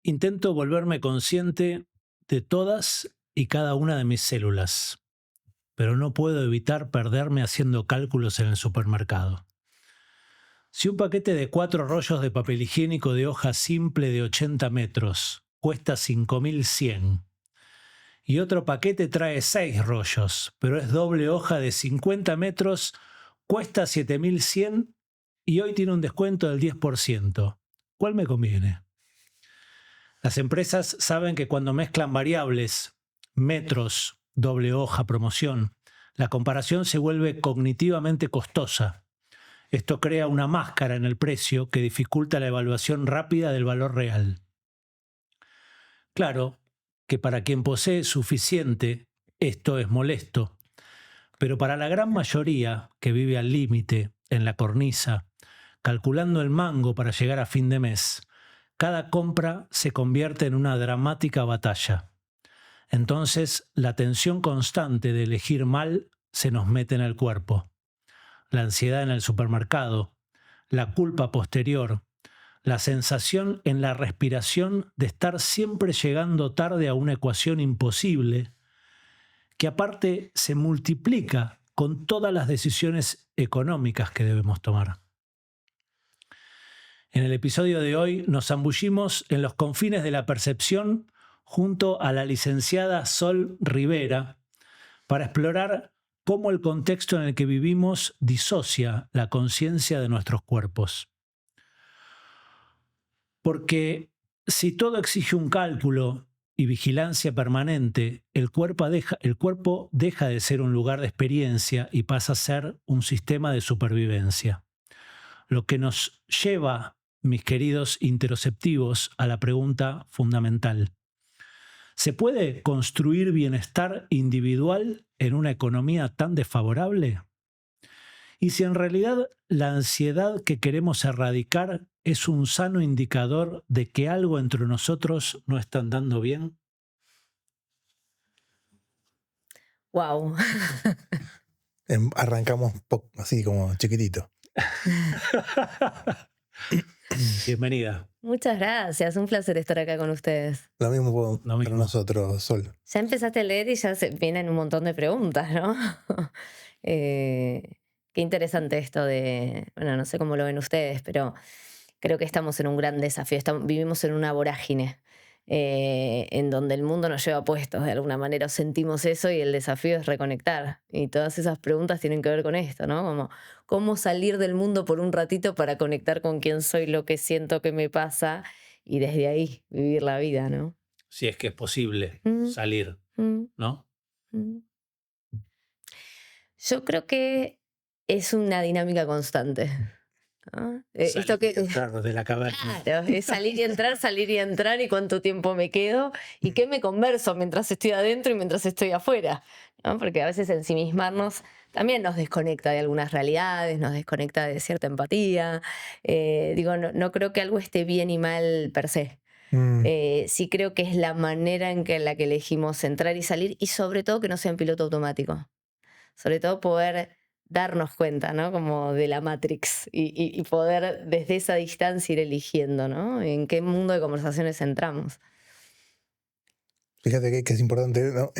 Intento volverme consciente de todas y cada una de mis células, pero no puedo evitar perderme haciendo cálculos en el supermercado. Si un paquete de 4 rollos de papel higiénico de hoja simple de 80 metros cuesta 5.100 y otro paquete trae 6 rollos, pero es doble hoja de 50 metros, cuesta 7.100 y hoy tiene un descuento del 10%, ¿cuál me conviene? Las empresas saben que cuando mezclan variables, metros, doble hoja, promoción, la comparación se vuelve cognitivamente costosa. Esto crea una máscara en el precio que dificulta la evaluación rápida del valor real. Claro que para quien posee suficiente, esto es molesto, pero para la gran mayoría que vive al límite, en la cornisa, calculando el mango para llegar a fin de mes, cada compra se convierte en una dramática batalla. Entonces, la tensión constante de elegir mal se nos mete en el cuerpo. La ansiedad en el supermercado, la culpa posterior, la sensación en la respiración de estar siempre llegando tarde a una ecuación imposible, que aparte se multiplica con todas las decisiones económicas que debemos tomar. En el episodio de hoy nos zambullimos en los confines de la percepción junto a la licenciada Sol Rivera para explorar cómo el contexto en el que vivimos disocia la conciencia de nuestros cuerpos. Porque si todo exige un cálculo y vigilancia permanente, el cuerpo deja de ser un lugar de experiencia y pasa a ser un sistema de supervivencia. Lo que nos lleva, mis queridos interoceptivos, a la pregunta fundamental. ¿Se puede construir bienestar individual en una economía tan desfavorable? ¿Y si en realidad la ansiedad que queremos erradicar es un sano indicador de que algo entre nosotros no está andando bien? Wow. Arrancamos así como chiquitito. Bienvenida. Muchas gracias, un placer estar acá con ustedes. Lo mismo Lo mismo. para nosotros, Sol. Ya empezaste a leer y ya vienen un montón de preguntas, ¿no? Qué interesante esto de, bueno, no sé cómo lo ven ustedes, pero creo que estamos en un gran desafío. Vivimos en una vorágine en donde el mundo nos lleva puestos de alguna manera, sentimos eso y el desafío es reconectar. Y todas esas preguntas tienen que ver con esto, ¿no? Como cómo salir del mundo por un ratito para conectar con quién soy, lo que siento que me pasa y desde ahí vivir la vida, ¿no? Si es que es posible salir, ¿no? Yo creo que es una dinámica constante. ¿No? Esto que Claro, de la caverna. Claro, es salir y entrar y cuánto tiempo me quedo y qué me converso mientras estoy adentro y mientras estoy afuera, ¿no? Porque a veces ensimismarnos también nos desconecta de algunas realidades, nos desconecta de cierta empatía. No creo que algo esté bien y mal per se. Sí creo que es la manera en la que elegimos entrar y salir y sobre todo que no sea en piloto automático. Sobre todo poder darnos cuenta, ¿no? Como de la Matrix y poder desde esa distancia ir eligiendo, ¿no? En qué mundo de conversaciones entramos. Fíjate que es importante, ¿no?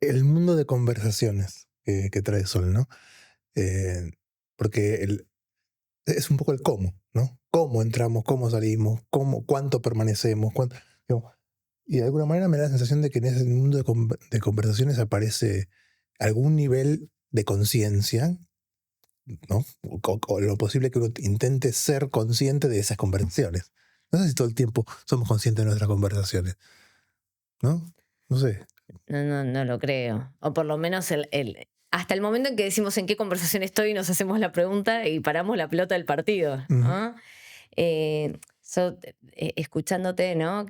El mundo de conversaciones que trae Sol, ¿no? Porque es un poco el cómo, ¿no? Cómo entramos, cómo salimos, cuánto permanecemos, y de alguna manera me da la sensación de que en ese mundo de conversaciones aparece algún nivel de conciencia, ¿no? O lo posible que uno intente ser consciente de esas conversaciones. No sé si todo el tiempo somos conscientes de nuestras conversaciones, ¿no? No sé. No lo creo. O por lo menos hasta el momento en que decimos en qué conversación estoy y nos hacemos la pregunta y paramos la pelota del partido, ¿no? Escuchándote, ¿no?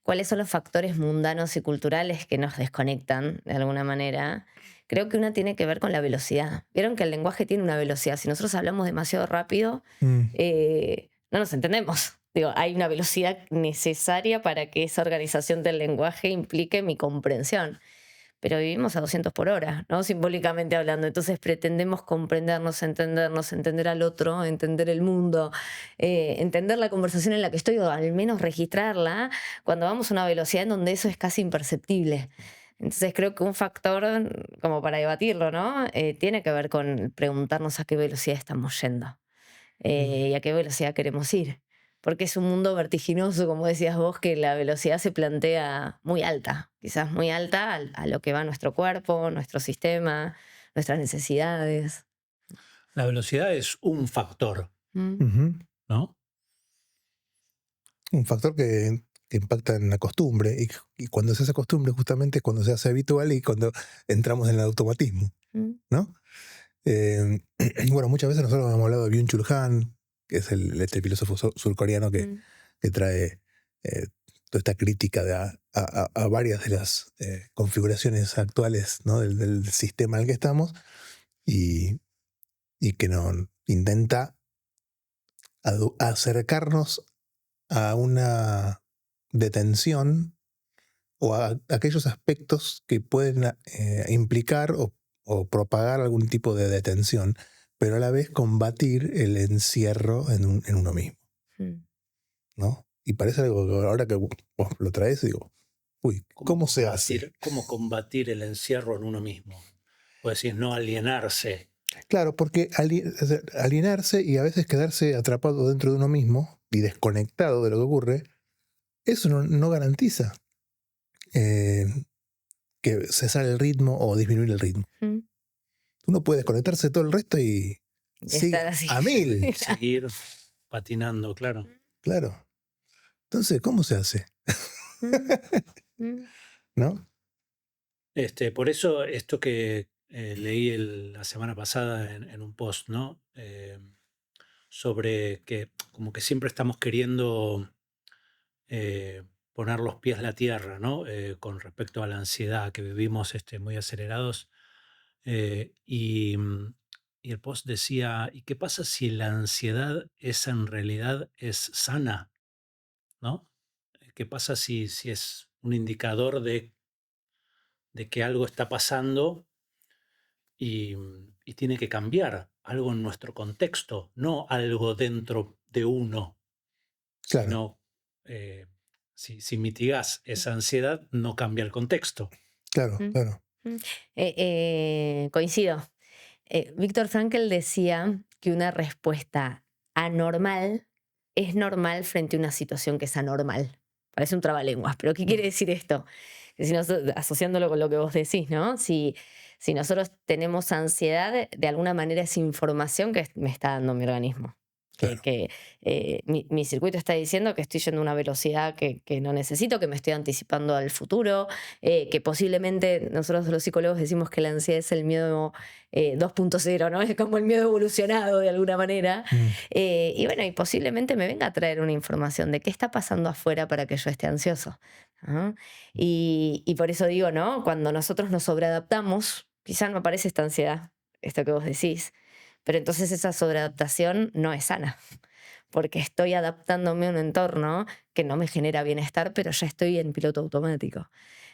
¿Cuáles son los factores mundanos y culturales que nos desconectan de alguna manera? Creo que una tiene que ver con la velocidad. Vieron que el lenguaje tiene una velocidad. Si nosotros hablamos demasiado rápido, no nos entendemos. Hay una velocidad necesaria para que esa organización del lenguaje implique mi comprensión. pero vivimos a 200 por hora, ¿no? Simbólicamente hablando. Entonces pretendemos comprendernos, entendernos, entender al otro, entender el mundo, entender la conversación en la que estoy, o al menos registrarla, cuando vamos a una velocidad en donde eso es casi imperceptible. Entonces creo que un factor, como para debatirlo, ¿no? Tiene que ver con preguntarnos a qué velocidad estamos yendo y a qué velocidad queremos ir. Porque es un mundo vertiginoso, como decías vos, que la velocidad se plantea muy alta, quizás muy alta a lo que va nuestro cuerpo, nuestro sistema, nuestras necesidades. La velocidad es un factor, Mm. ¿no? Un factor que impacta en la costumbre, y cuando se hace costumbre justamente es cuando se hace habitual y cuando entramos en el automatismo, Mm. ¿no? Bueno, muchas veces nosotros hemos hablado de Byung-Chul Han, que es este filósofo surcoreano que trae toda esta crítica a varias de las configuraciones actuales, ¿no? del sistema en el que estamos, y que intenta acercarnos a una detención o a aquellos aspectos que pueden implicar o propagar algún tipo de detención, pero a la vez combatir el encierro en uno mismo, Mm. ¿no? Y parece algo que ahora que vos lo traes, digo, uy, ¿cómo se hace? ¿Cómo combatir el encierro en uno mismo? Pues decir, no alienarse. Claro, porque alienarse y a veces quedarse atrapado dentro de uno mismo y desconectado de lo que ocurre, eso no garantiza que cesar el ritmo o disminuir el ritmo. Mm. Uno puede desconectarse de todo el resto y sigue Estar así. a 1000. Seguir patinando, claro. Claro. Entonces, ¿cómo se hace? Mm. Mm. ¿No? Por eso esto que leí la semana pasada en un post, ¿no? Sobre que como que siempre estamos queriendo poner los pies en la tierra, ¿no? Con respecto a la ansiedad, que vivimos muy acelerados. Y el post decía, ¿y qué pasa si la ansiedad en realidad es sana? ¿No? ¿Qué pasa si es un indicador de que algo está pasando y tiene que cambiar algo en nuestro contexto, no algo dentro de uno, Claro. sino si mitigás esa ansiedad, no cambia el contexto. Claro, Mm. claro. Coincido. Víctor Frankl decía que una respuesta anormal es normal frente a una situación que es anormal. Parece un trabalenguas, pero ¿qué quiere decir esto? Que asociándolo con lo que vos decís, ¿no? Si nosotros tenemos ansiedad, de alguna manera es información que me está dando mi organismo. Claro. Mi circuito está diciendo que estoy yendo a una velocidad que no necesito, que me estoy anticipando al futuro, que posiblemente nosotros los psicólogos decimos que la ansiedad es el miedo 2.0, ¿no? Es como el miedo evolucionado de alguna manera. Y bueno, y posiblemente me venga a traer una información de qué está pasando afuera para que yo esté ansioso, ¿no? Y por eso digo, ¿no? Cuando nosotros nos sobreadaptamos, quizás no aparece esta ansiedad, esto que vos decís. Pero entonces esa sobreadaptación no es sana, porque estoy adaptándome a un entorno que no me genera bienestar, pero ya estoy en piloto automático.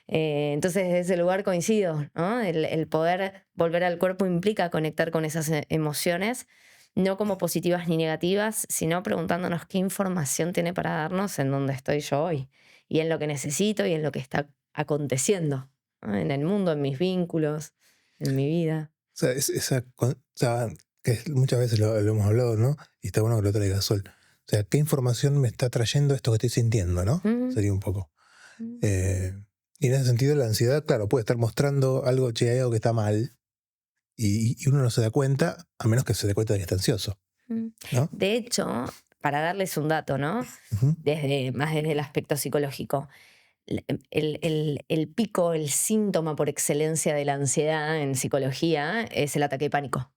Entonces desde ese lugar coincido, ¿no? El poder volver al cuerpo implica conectar con esas emociones, no como positivas ni negativas, sino preguntándonos qué información tiene para darnos en dónde estoy yo hoy, y en lo que necesito y en lo que está aconteciendo, ¿no? En el mundo, en mis vínculos, en mi vida. O sea, que muchas veces lo hemos hablado, ¿no? Y está bueno que lo traiga Sol. O sea, ¿qué información me está trayendo esto que estoy sintiendo, ¿no? Sería un poco. Y en ese sentido, la ansiedad, claro, puede estar mostrando algo, che, hay algo que está mal, y uno no se da cuenta, a menos que se dé cuenta de que está ansioso, ¿no? De hecho, para darles un dato, ¿no? Más desde el aspecto psicológico, el pico, el síntoma por excelencia de la ansiedad en psicología es el ataque de pánico.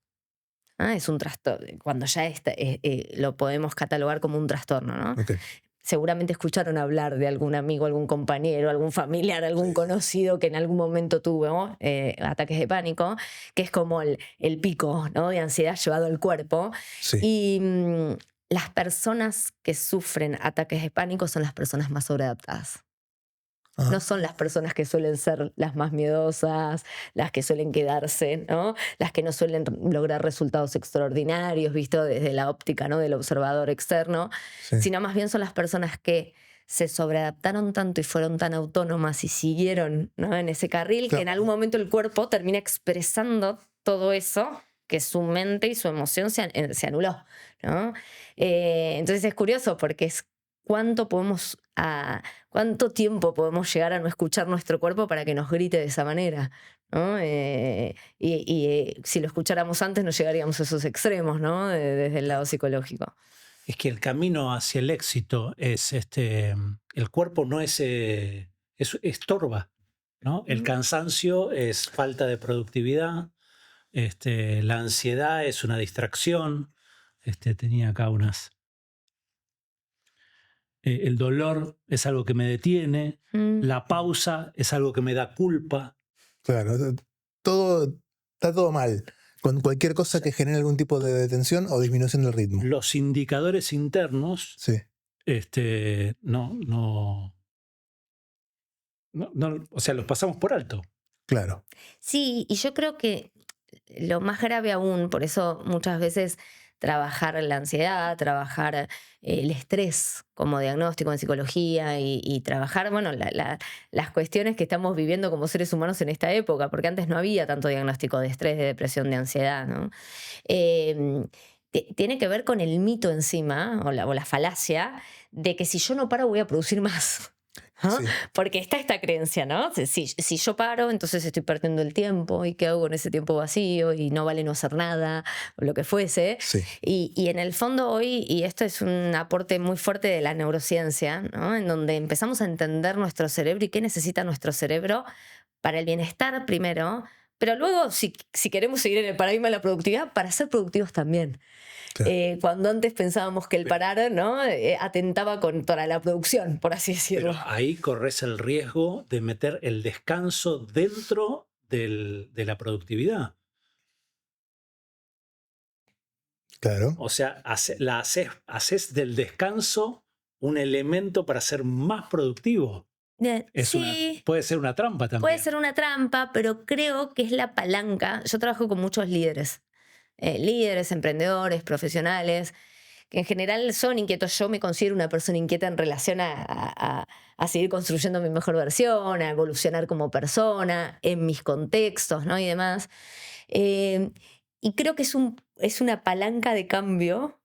Es un trastorno, cuando ya lo podemos catalogar como un trastorno, ¿no? Okay. Seguramente escucharon hablar de algún amigo, algún compañero, algún familiar, algún conocido que en algún momento tuvo ataques de pánico, que es como el pico, ¿no? De ansiedad llevado al cuerpo. Sí. Y las personas que sufren ataques de pánico son las personas más sobreadaptadas. Ajá. no son las personas que suelen ser las más miedosas, las que suelen quedarse, ¿no? Las que no suelen lograr resultados extraordinarios, visto desde la óptica, ¿no? Del observador externo, Sí. sino más bien son las personas que se sobreadaptaron tanto y fueron tan autónomas y siguieron, ¿no? En ese carril, que Claro. en algún momento el cuerpo termina expresando todo eso que su mente y su emoción se anuló, ¿no? Entonces es curioso porque es cuánto tiempo podemos llegar a no escuchar nuestro cuerpo para que nos grite de esa manera, ¿no? Si lo escucháramos antes no llegaríamos a esos extremos, ¿no? Desde el lado psicológico. Es que el camino hacia el éxito es el cuerpo no es estorba, ¿no? El cansancio es falta de productividad, la ansiedad es una distracción. Tenía acá unas. El dolor es algo que me detiene, la pausa es algo que me da culpa. Claro, está todo mal. Con cualquier cosa que genere algún tipo de detención o disminución del ritmo. Los indicadores internos Sí, o sea, los pasamos por alto. claro. Sí, y yo creo que lo más grave aún, por eso muchas veces trabajar la ansiedad, trabajar el estrés como diagnóstico en psicología y trabajar, bueno, las cuestiones que estamos viviendo como seres humanos en esta época, porque antes no había tanto diagnóstico de estrés, de depresión, de ansiedad, ¿no? Tiene que ver con el mito encima, o la falacia, de que si yo no paro voy a producir más. ¿No? Sí. Porque está esta creencia, ¿no? Si yo paro, entonces estoy perdiendo el tiempo, y qué hago con ese tiempo vacío, y no vale no hacer nada, o lo que fuese. Sí. Y en el fondo hoy, y esto es un aporte muy fuerte de la neurociencia, ¿no? En donde empezamos a entender nuestro cerebro y qué necesita nuestro cerebro para el bienestar primero, pero luego, si queremos seguir en el paradigma de la productividad, para ser productivos también. Claro. Cuando antes pensábamos que el parar, ¿no? Atentaba contra la producción, por así decirlo. Pero ahí corres el riesgo de meter el descanso dentro de la productividad. Claro. O sea, haces del descanso un elemento para ser más productivo. Sí, Puede ser una trampa también. puede ser una trampa, pero creo que es la palanca. Yo trabajo con muchos líderes, emprendedores, profesionales, que en general son inquietos. Yo me considero una persona inquieta en relación a seguir construyendo mi mejor versión, a evolucionar como persona, en mis contextos, ¿no? Y demás. Y creo que es una palanca de cambio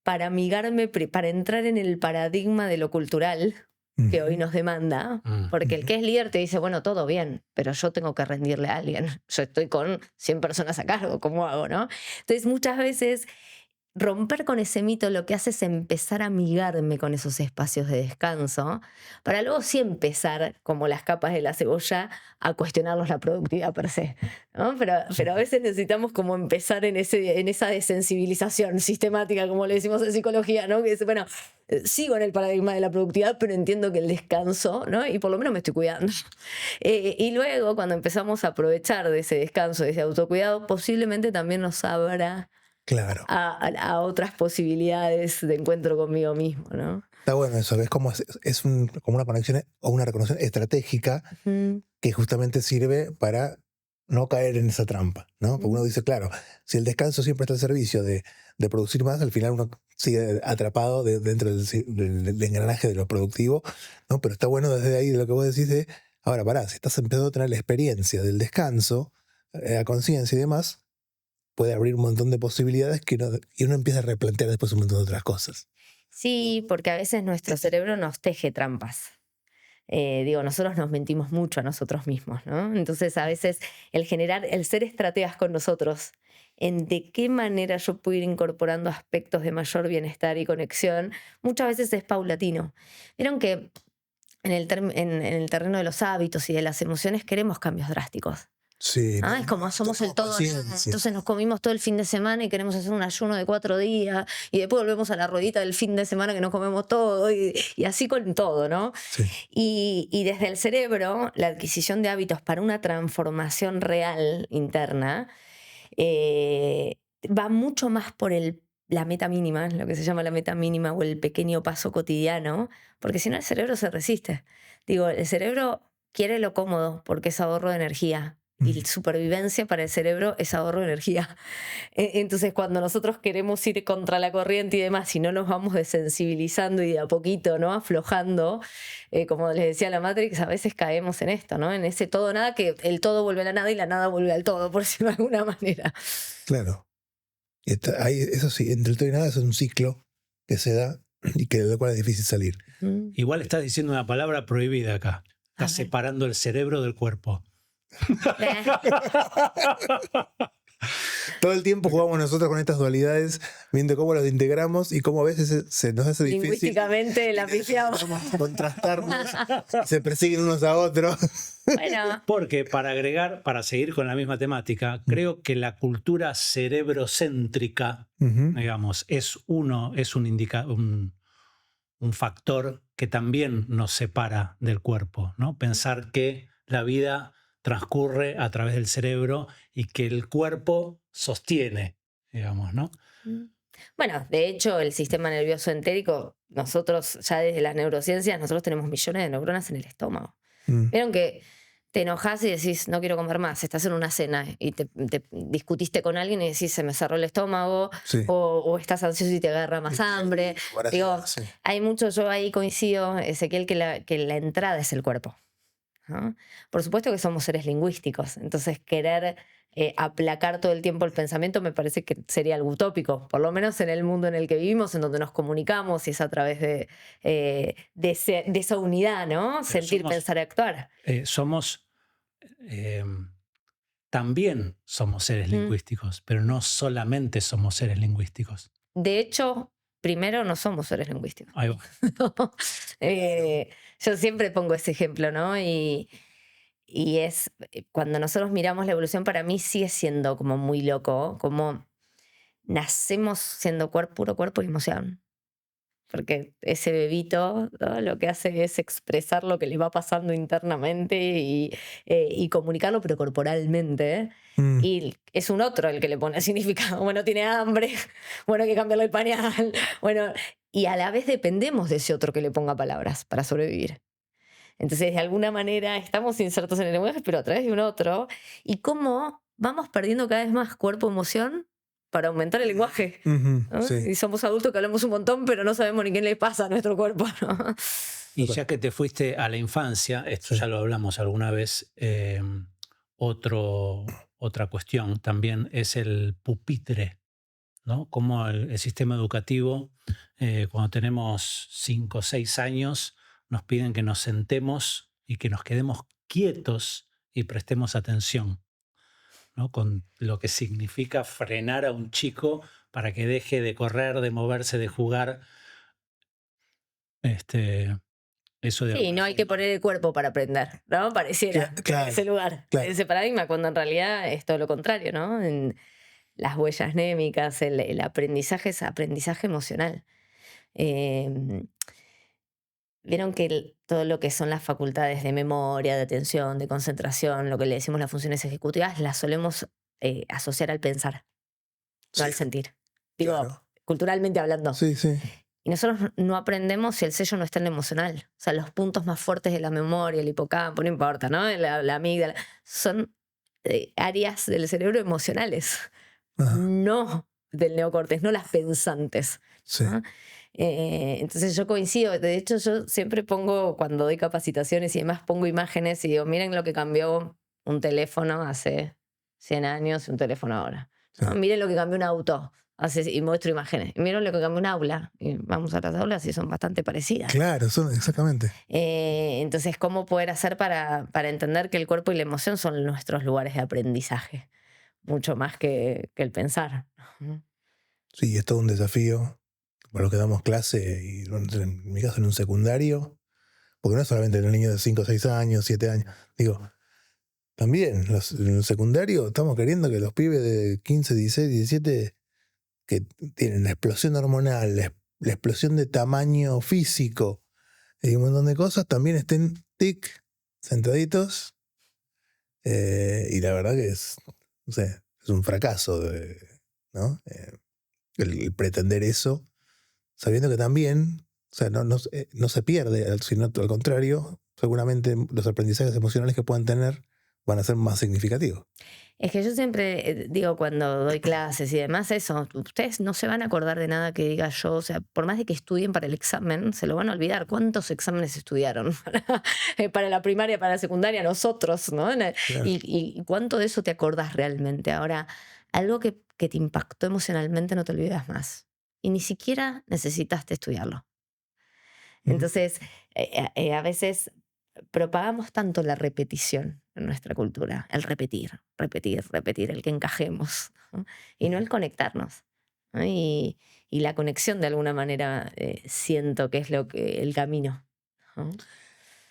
para amigarme, para entrar en el paradigma de lo cultural que hoy nos demanda, porque el que es líder te dice, bueno, todo bien, pero yo tengo que rendirle a alguien. Yo estoy con 100 personas a cargo, ¿cómo hago, no? Entonces, muchas veces romper con ese mito lo que hace es empezar a amigarme con esos espacios de descanso, para luego sí empezar, como las capas de la cebolla, a cuestionarlos la productividad per se, ¿no? Pero a veces necesitamos como empezar en esa desensibilización sistemática, como le decimos en psicología, ¿no? Que dice, bueno, sigo en el paradigma de la productividad, pero entiendo que el descanso, ¿no? Y por lo menos me estoy cuidando. Y luego, cuando empezamos a aprovechar de ese descanso, de ese autocuidado, posiblemente también nos abra Claro. a otras posibilidades de encuentro conmigo mismo, ¿no? Está bueno eso, es como, como una conexión o una reconexión estratégica que justamente sirve para no caer en esa trampa, ¿no? Porque uno dice, claro, si el descanso siempre está al servicio de producir más, al final uno sigue atrapado dentro del engranaje de lo productivo, ¿no? Pero está bueno desde ahí lo que vos decís de, ahora pará, si estás empezando a tener la experiencia del descanso, a conciencia y demás, puede abrir un montón de posibilidades y uno empieza a replantear después un montón de otras cosas. Sí, porque a veces nuestro cerebro nos teje trampas. Nosotros nos mentimos mucho a nosotros mismos, ¿no? Entonces, a veces el ser estrategas con nosotros, en de qué manera yo puedo ir incorporando aspectos de mayor bienestar y conexión, muchas veces es paulatino. Vieron que en el terreno de los hábitos y de las emociones queremos cambios drásticos. Sí. Es como somos el todo. Entonces nos comimos todo el fin de semana y queremos hacer un ayuno de 4 días y después volvemos a la ruedita del fin de semana que nos comemos todo y así con todo, ¿no? Sí. Y desde el cerebro, la adquisición de hábitos para una transformación real interna va mucho más por el la meta mínima, lo que se llama la meta mínima o el pequeño paso cotidiano, porque si no el cerebro se resiste. Digo, el cerebro quiere lo cómodo porque es ahorro de energía. Y la supervivencia para el cerebro es ahorro de energía. Entonces, cuando nosotros queremos ir contra la corriente y demás, y no nos vamos desensibilizando y de a poquito, ¿no? Aflojando, como les decía la Matrix, a veces caemos en esto, ¿no? En ese todo nada, que el todo vuelve a la nada y la nada vuelve al todo, por decirlo de alguna manera. Claro. Eso sí, entre el todo y nada es un ciclo que se da y que de lo cual es difícil salir. Igual estás diciendo una palabra prohibida acá. Estás separando el cerebro del cuerpo. Todo el tiempo jugamos nosotros con estas dualidades, viendo cómo las integramos y cómo a veces se nos hace difícil. Lingüísticamente la pifiamos. Contrastarnos, se persiguen unos a otros. Bueno. Porque para seguir con la misma temática, creo que la cultura cerebrocéntrica, digamos, es un factor que también nos separa del cuerpo, ¿no? Pensar que la vida transcurre a través del cerebro y que el cuerpo sostiene, digamos, ¿no? Bueno, de hecho, el sistema nervioso entérico, nosotros ya desde las neurociencias, nosotros tenemos millones de neuronas en el estómago. Vieron que te enojas y decís, no quiero comer más, estás en una cena y te discutiste con alguien y decís, se me cerró el estómago, Sí. o estás ansioso y te agarra más hambre. Digo, Sí. hay mucho, yo ahí coincido, Ezequiel, que la entrada es el cuerpo, ¿no? Por supuesto que somos seres lingüísticos, entonces querer aplacar todo el tiempo el pensamiento me parece que sería algo utópico, por lo menos en el mundo en el que vivimos, en donde nos comunicamos y es a través de esa unidad, ¿no? Pero Sentir, pensar y actuar. También somos seres lingüísticos, pero no solamente somos seres lingüísticos. De hecho, primero no somos seres lingüísticos. Ahí va. Yo siempre pongo ese ejemplo, ¿no? Y es, cuando nosotros miramos la evolución, para mí sigue siendo como muy loco, como nacemos siendo puro cuerpo y emoción. Porque ese bebito, ¿no? Lo que hace es expresar lo que le va pasando internamente y comunicarlo, pero corporalmente. Y es un otro el que le pone significado. Bueno, tiene hambre, bueno, hay que cambiarle el pañal. Bueno, y a la vez dependemos de ese otro que le ponga palabras para sobrevivir. Entonces, de alguna manera, estamos insertos en el lenguaje, pero a través de un otro. Y cómo vamos perdiendo cada vez más cuerpo-emoción para aumentar el lenguaje. ¿No? Sí. Y somos adultos que hablamos un montón, pero no sabemos ni qué le pasa a nuestro cuerpo, ¿no? Y ya que te fuiste a la infancia, esto ya lo hablamos alguna vez, otra cuestión también es el pupitre, ¿no? Como el sistema educativo, cuando tenemos 5 o 6 años, nos piden que nos sentemos y que nos quedemos quietos y prestemos atención, ¿no? Con lo que significa frenar a un chico para que deje de correr, de moverse, de jugar. Eso de Sí, no hay que poner el cuerpo para aprender, ¿no? Pareciera, Claro, ese lugar, claro. ese paradigma, cuando en realidad es todo lo contrario, ¿no? En las huellas némicas, el aprendizaje es aprendizaje emocional. Vieron que todo lo que son las facultades de memoria, de atención, de concentración, lo que le decimos las funciones ejecutivas, las solemos asociar al pensar, no Sí, al sentir. Digo, claro. culturalmente hablando. Sí, sí. Y nosotros no aprendemos si el sello no está en lo emocional. O sea, los puntos más fuertes de la memoria, el hipocampo, no importa, ¿no? La amígdala, son áreas del cerebro emocionales, Ajá. no del neocórtex, no las pensantes. Sí. ¿No? Entonces yo coincido, de hecho yo siempre pongo, cuando doy capacitaciones y demás, pongo imágenes y digo, miren lo que cambió un teléfono hace 100 años y un teléfono ahora. ¿No? Sí. Miren lo que cambió un auto y muestro imágenes. Y miren lo que cambió un aula. Y vamos a las aulas y son bastante parecidas. Claro, exactamente. Entonces, ¿cómo poder hacer para entender que el cuerpo y la emoción son nuestros lugares de aprendizaje? Mucho más que el pensar. Sí, es todo un desafío para los que damos clase, y en mi caso en un secundario, porque no es solamente los niños de 5, 6 años, 7 años. Digo, también en el secundario estamos queriendo que los pibes de 15, 16, 17, que tienen la explosión hormonal, la explosión de tamaño físico y un montón de cosas, también estén sentaditos. Y la verdad que es, no sé, es un fracaso, ¿no? el pretender eso, sabiendo que también, o sea, no se pierde, sino al contrario, seguramente los aprendizajes emocionales que puedan tener van a ser más significativos. Es que yo siempre digo cuando doy clases y demás eso, ustedes no se van a acordar de nada que diga yo, o sea, por más de que estudien para el examen, se lo van a olvidar. ¿Cuántos exámenes estudiaron para la primaria, para la secundaria, nosotros, ¿no? Claro. Y cuánto de eso te acordás realmente. Ahora, algo que te impactó emocionalmente no te olvidas más. Y ni siquiera necesitaste estudiarlo. Entonces, a veces propagamos tanto la repetición en nuestra cultura, el repetir, repetir, repetir, el que encajemos, ¿no? Y no el conectarnos, ¿no? Y la conexión de alguna manera siento que es el camino, ¿no?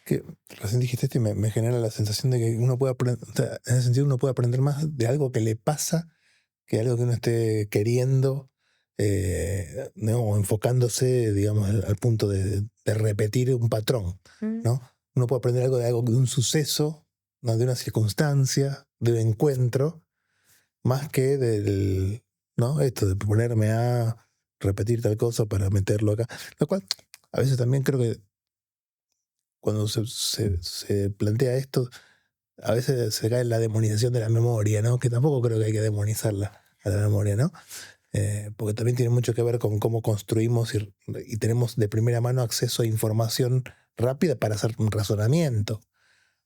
Que recién dijiste esto y me genera la sensación de que uno puede aprender, o sea, en ese sentido uno puede aprender más de algo que le pasa que algo que uno esté queriendo, ¿no? O enfocándose, digamos, al punto de repetir un patrón, ¿no? Uno puede aprender algo de un suceso, ¿no? De una circunstancia, de un encuentro, más que ¿no? Esto de ponerme a repetir tal cosa para meterlo acá. Lo cual, a veces también creo que cuando se plantea esto, a veces se cae en la demonización de la memoria, ¿no? Que tampoco creo que hay que demonizarla a la memoria, ¿no? Porque también tiene mucho que ver con cómo construimos y tenemos de primera mano acceso a información rápida para hacer un razonamiento.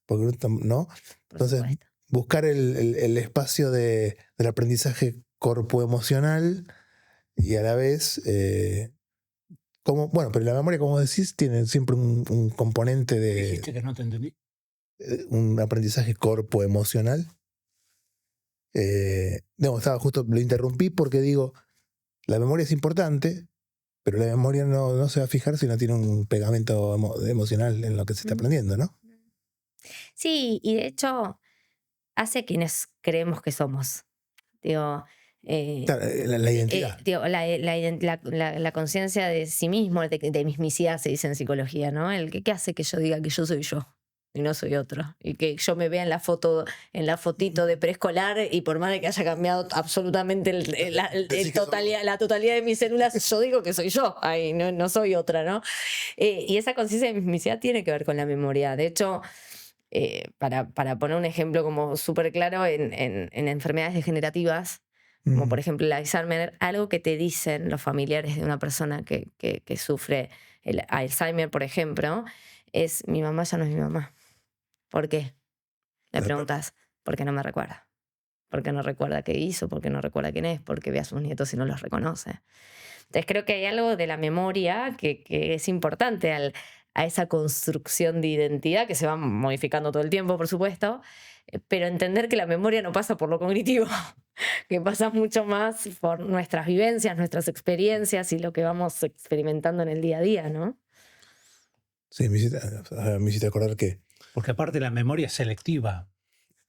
Porque, ¿no? Entonces, buscar el espacio del aprendizaje corpoemocional y a la vez, bueno, pero la memoria, como decís, tiene siempre un componente de... ¿Dijiste que no te entendí? Un aprendizaje corpoemocional. No, lo interrumpí porque digo, la memoria es importante, pero la memoria no se va a fijar si no tiene un pegamento emocional en lo que se está aprendiendo, ¿no? Sí, y de hecho hace quienes creemos que somos. Digo, Claro, la identidad. digo, la conciencia de sí mismo, de mismicidad se dice en psicología, ¿no? ¿Qué hace que yo diga que yo soy yo y no soy otro? Y que yo me vea en la foto, en la fotito de preescolar y por más de que haya cambiado absolutamente la totalidad de mis células, yo digo que soy yo, ay, no soy otra, ¿no? Y esa conciencia de mismicidad tiene que ver con la memoria. De hecho, para poner un ejemplo como súper claro, en enfermedades degenerativas, como por ejemplo el Alzheimer, algo que te dicen los familiares de una persona que sufre el Alzheimer, por ejemplo, es: mi mamá ya no es mi mamá. ¿Por qué? Le preguntas: ¿por qué no me recuerda? ¿Por qué no recuerda qué hizo? ¿Por qué no recuerda quién es? ¿Por qué ve a sus nietos y no los reconoce? Entonces creo que hay algo de la memoria que es importante a esa construcción de identidad que se va modificando todo el tiempo, por supuesto, pero entender que la memoria no pasa por lo cognitivo, que pasa mucho más por nuestras vivencias, nuestras experiencias y lo que vamos experimentando en el día a día, ¿no? Sí, me hiciste acordar que... Porque aparte la memoria es selectiva,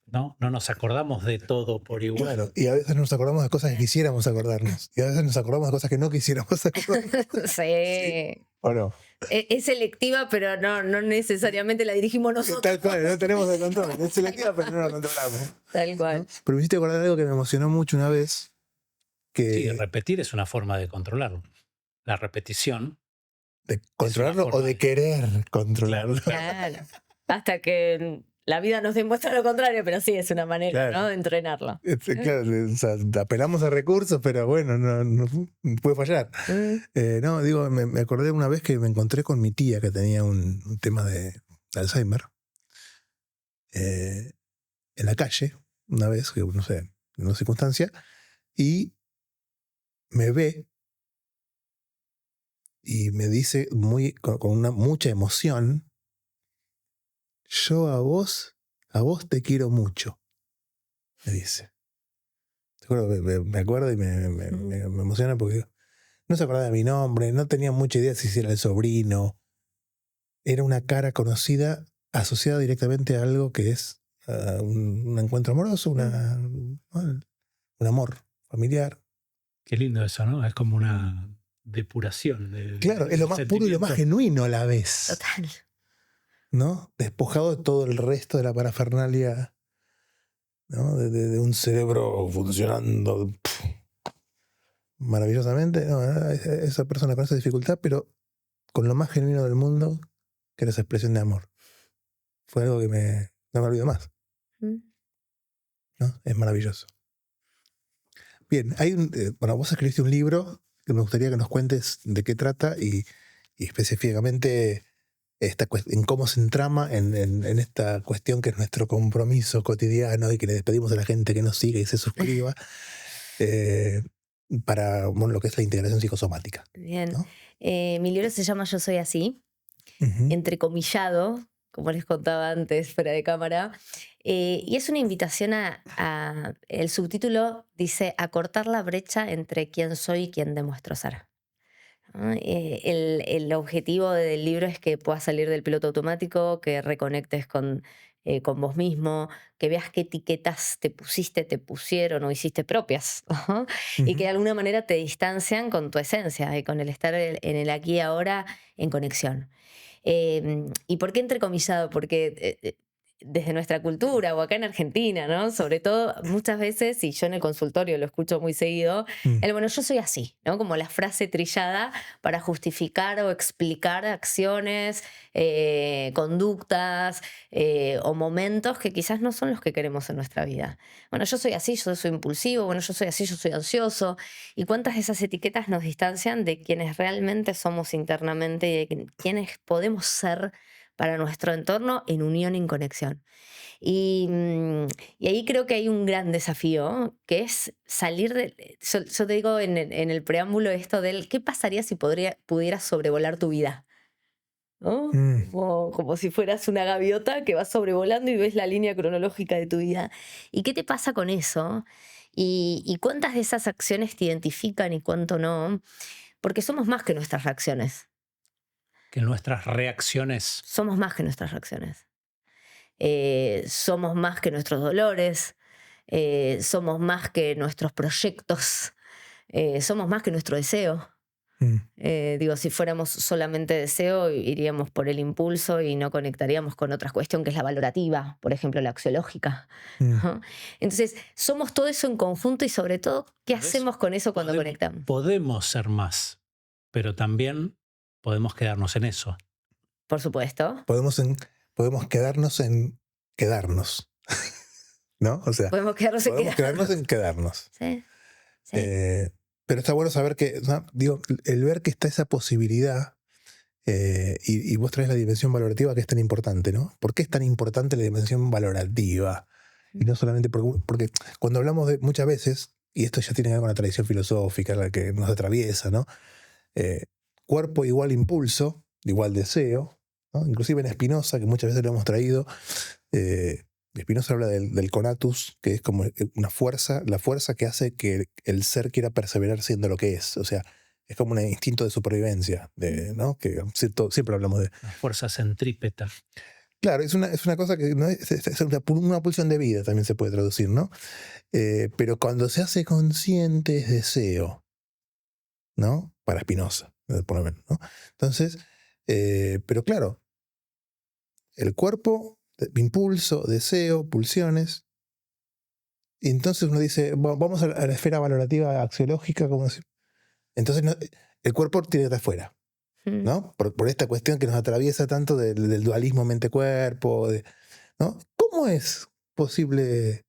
¿no? No nos acordamos de todo por igual. Claro, y a veces nos acordamos de cosas que quisiéramos acordarnos. Y a veces nos acordamos de cosas que no quisiéramos acordarnos. Sí. ¿O no? Es selectiva, pero no necesariamente la dirigimos nosotros. Tal cual, no tenemos el control. Es selectiva, pero no la controlamos. Tal cual. ¿No? Pero me hiciste acordar de algo que me emocionó mucho una vez. Sí, repetir es una forma de controlarlo. La repetición. ¿De controlarlo o de querer controlarlo? Claro. Hasta que la vida nos demuestra lo contrario, pero sí es una manera, claro, ¿no?, de entrenarlo. Claro, o sea, apelamos a recursos, pero bueno, no puede fallar. No, digo, me acordé una vez que me encontré con mi tía que tenía un tema de Alzheimer en la calle, una vez, que no sé, en una circunstancia, y me ve y me dice con mucha emoción: yo a vos te quiero mucho, me dice. Me acuerdo y me emociona porque no se acordaba de mi nombre, no tenía mucha idea si era el sobrino. Era una cara conocida asociada directamente a algo que es un encuentro amoroso, un amor familiar. Qué lindo eso, ¿no? Es como una depuración. Claro, es lo más puro y lo más genuino a la vez. Total. ¿No? Despojado de todo el resto de la parafernalia, ¿no? De un cerebro funcionando maravillosamente, no, esa persona con esa dificultad, pero con lo más genuino del mundo, que era esa expresión de amor. Fue algo que no me olvido más. ¿No? Es maravilloso. Bien, bueno, vos escribiste un libro que me gustaría que nos cuentes de qué trata y específicamente en cómo se entrama en esta cuestión que es nuestro compromiso cotidiano y que le pedimos a la gente que nos siga y se suscriba para lo que es la integración psicosomática. Bien. ¿No? Mi libro se llama Yo soy así, entrecomillado, como les contaba antes, fuera de cámara. Y es una invitación el subtítulo dice, a cortar la brecha entre quién soy y quién demuestro ser. ¿No? El objetivo del libro es que puedas salir del piloto automático, que reconectes con vos mismo, que veas qué etiquetas te pusieron o hiciste propias, ¿no? Y que de alguna manera te distancian con tu esencia y con el estar en el aquí y ahora en conexión. ¿Y por qué entrecomillado? Porque desde nuestra cultura o acá en Argentina, ¿no? Sobre todo muchas veces, y yo en el consultorio lo escucho muy seguido, bueno, yo soy así, ¿no? Como la frase trillada para justificar o explicar acciones, conductas o momentos que quizás no son los que queremos en nuestra vida. Bueno, yo soy así, yo soy impulsivo, bueno, yo soy así, yo soy ansioso. ¿Y cuántas de esas etiquetas nos distancian de quienes realmente somos internamente y de quienes podemos ser para nuestro entorno en unión y en conexión? Y ahí creo que hay un gran desafío, que es salir de... Yo te digo en el preámbulo esto del ¿qué pasaría si pudieras sobrevolar tu vida? ¿No? Como si fueras una gaviota que va sobrevolando y ves la línea cronológica de tu vida. ¿Y qué te pasa con eso? ¿Y cuántas de esas acciones te identifican y cuánto no? Porque somos más que nuestras reacciones. Que nuestras reacciones... Somos más que nuestras reacciones. Somos más que nuestros dolores. Somos más que nuestros proyectos. Somos más que nuestro deseo. Digo, si fuéramos solamente deseo, iríamos por el impulso y no conectaríamos con otra cuestión que es la valorativa, por ejemplo, la axiológica. ¿No? Entonces, somos todo eso en conjunto y sobre todo, ¿qué hacemos con eso cuando conectamos? Podemos ser más, pero también podemos quedarnos en eso. Por supuesto. Podemos quedarnos en quedarnos. ¿No? O sea, podemos quedarnos en quedarnos. Sí. Pero está bueno saber que, ¿no? Digo, el ver que está esa posibilidad, y vos traes la dimensión valorativa que es tan importante, ¿no? ¿Por qué es tan importante la dimensión valorativa? Y no solamente porque cuando hablamos de muchas veces, y esto ya tiene que ver con la tradición filosófica, la que nos atraviesa, ¿no? Cuerpo igual impulso, igual deseo, ¿no? Inclusive en Spinoza, que muchas veces lo hemos traído, Spinoza habla del conatus, que es como una fuerza, la fuerza que hace que el ser quiera perseverar siendo lo que es. O sea, es como un instinto de supervivencia, ¿no? Que siempre hablamos de... La fuerza centrípeta. Claro, es una cosa que ¿no? es una pulsión de vida, también se puede traducir, ¿no? Pero cuando se hace consciente es deseo, ¿no? Para Spinoza, por lo menos, ¿no? Entonces, pero claro, el cuerpo, impulso, deseo, pulsiones. Y entonces uno dice, vamos a la esfera valorativa axiológica, como decir. Entonces el cuerpo tiene que estar afuera, ¿no? Por esta cuestión que nos atraviesa tanto del dualismo mente-cuerpo, ¿no? ¿Cómo es posible,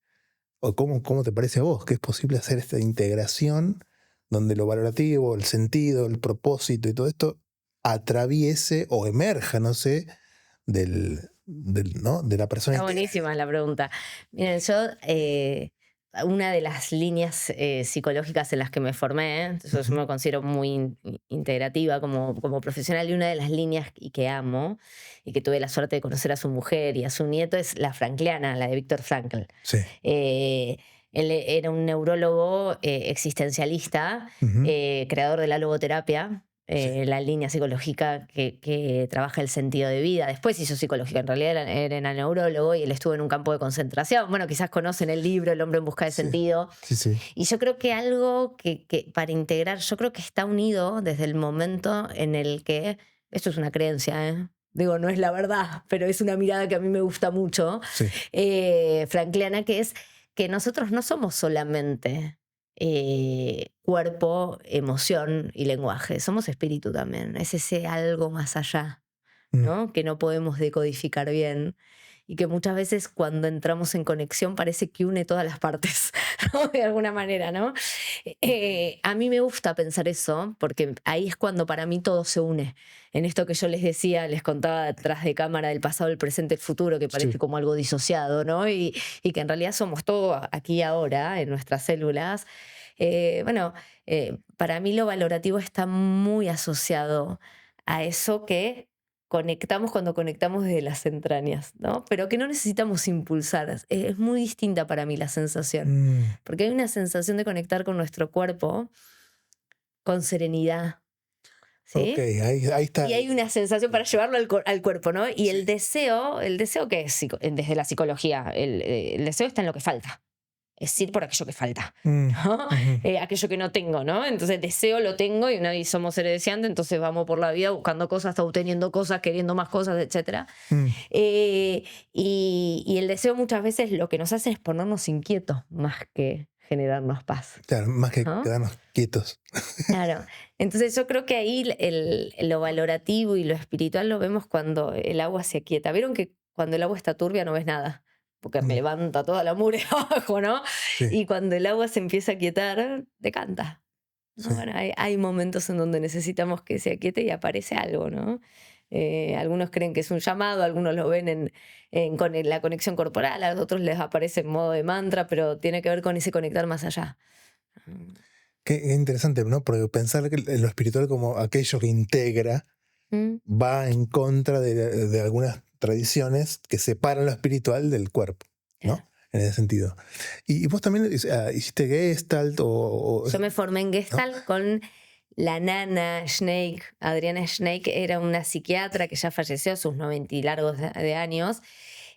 o cómo te parece a vos, que es posible hacer esta integración donde lo valorativo, el sentido, el propósito y todo esto atraviese o emerja, no sé, ¿no? de la persona? Está buenísima la pregunta. Miren, yo una de las líneas psicológicas en las que me formé, yo me considero muy integrativa como profesional, y una de las líneas que amo y que tuve la suerte de conocer a su mujer y a su nieto es la frankliana, la de Viktor Frankl. Sí. Él era un neurólogo existencialista, creador de la logoterapia. La línea psicológica que trabaja el sentido de vida. Después hizo psicológica, en realidad era neurólogo y él estuvo en un campo de concentración. Bueno, quizás conocen el libro El hombre en busca de sentido. Sí. Y yo creo que algo que para integrar, yo creo que está unido desde el momento en el que, esto es una creencia, digo, no es la verdad, pero es una mirada que a mí me gusta mucho, frankliana, que es que nosotros no somos solamente cuerpo, emoción y lenguaje. Somos espíritu también. Es ese algo más allá, ¿no? Que no podemos decodificar bien. Y que muchas veces cuando entramos en conexión parece que une todas las partes, ¿no? De alguna manera, ¿no? A mí me gusta pensar eso, porque ahí es cuando para mí todo se une. En esto que yo les decía, les contaba detrás de cámara del pasado, el presente, el futuro, que parece como algo disociado, ¿no? Y que en realidad somos todo aquí y ahora, en nuestras células. Para mí lo valorativo está muy asociado a eso que conectamos cuando conectamos desde las entrañas, ¿no? Pero que no necesitamos impulsar. Es muy distinta para mí la sensación. Porque hay una sensación de conectar con nuestro cuerpo con serenidad. ¿Sí? Ok, ahí está. Y hay una sensación para llevarlo al cuerpo, ¿no? Y el deseo que es desde la psicología, el deseo está en lo que falta. Es ir por aquello que falta, ¿no? Aquello que no tengo, ¿no? Entonces deseo lo tengo y somos seres deseantes, entonces vamos por la vida buscando cosas, obteniendo cosas, queriendo más cosas, etc. Y el deseo muchas veces lo que nos hace es ponernos inquietos más que generarnos paz. Claro, más que ¿no? quedarnos quietos. Claro. Entonces yo creo que ahí lo valorativo y lo espiritual lo vemos cuando el agua se aquieta. ¿Vieron que cuando el agua está turbia no ves nada? Porque me levanta toda la mugre abajo, ¿no? Sí. Y cuando el agua se empieza a aquietar, decanta. ¿no? Sí. Bueno, hay momentos en donde necesitamos que se aquiete y aparece algo, ¿no? Algunos creen que es un llamado, algunos lo ven con la conexión corporal, a otros les aparece en modo de mantra, pero tiene que ver con ese conectar más allá. Qué interesante, ¿no? Porque pensar que lo espiritual como aquello que integra va en contra de algunas tradiciones que separan lo espiritual del cuerpo, ¿no? Claro. En ese sentido. Y vos también hiciste Gestalt Yo me formé en Gestalt con la nana Schneik. Adriana Schneik era una psiquiatra que ya falleció a sus 90 y largos de años,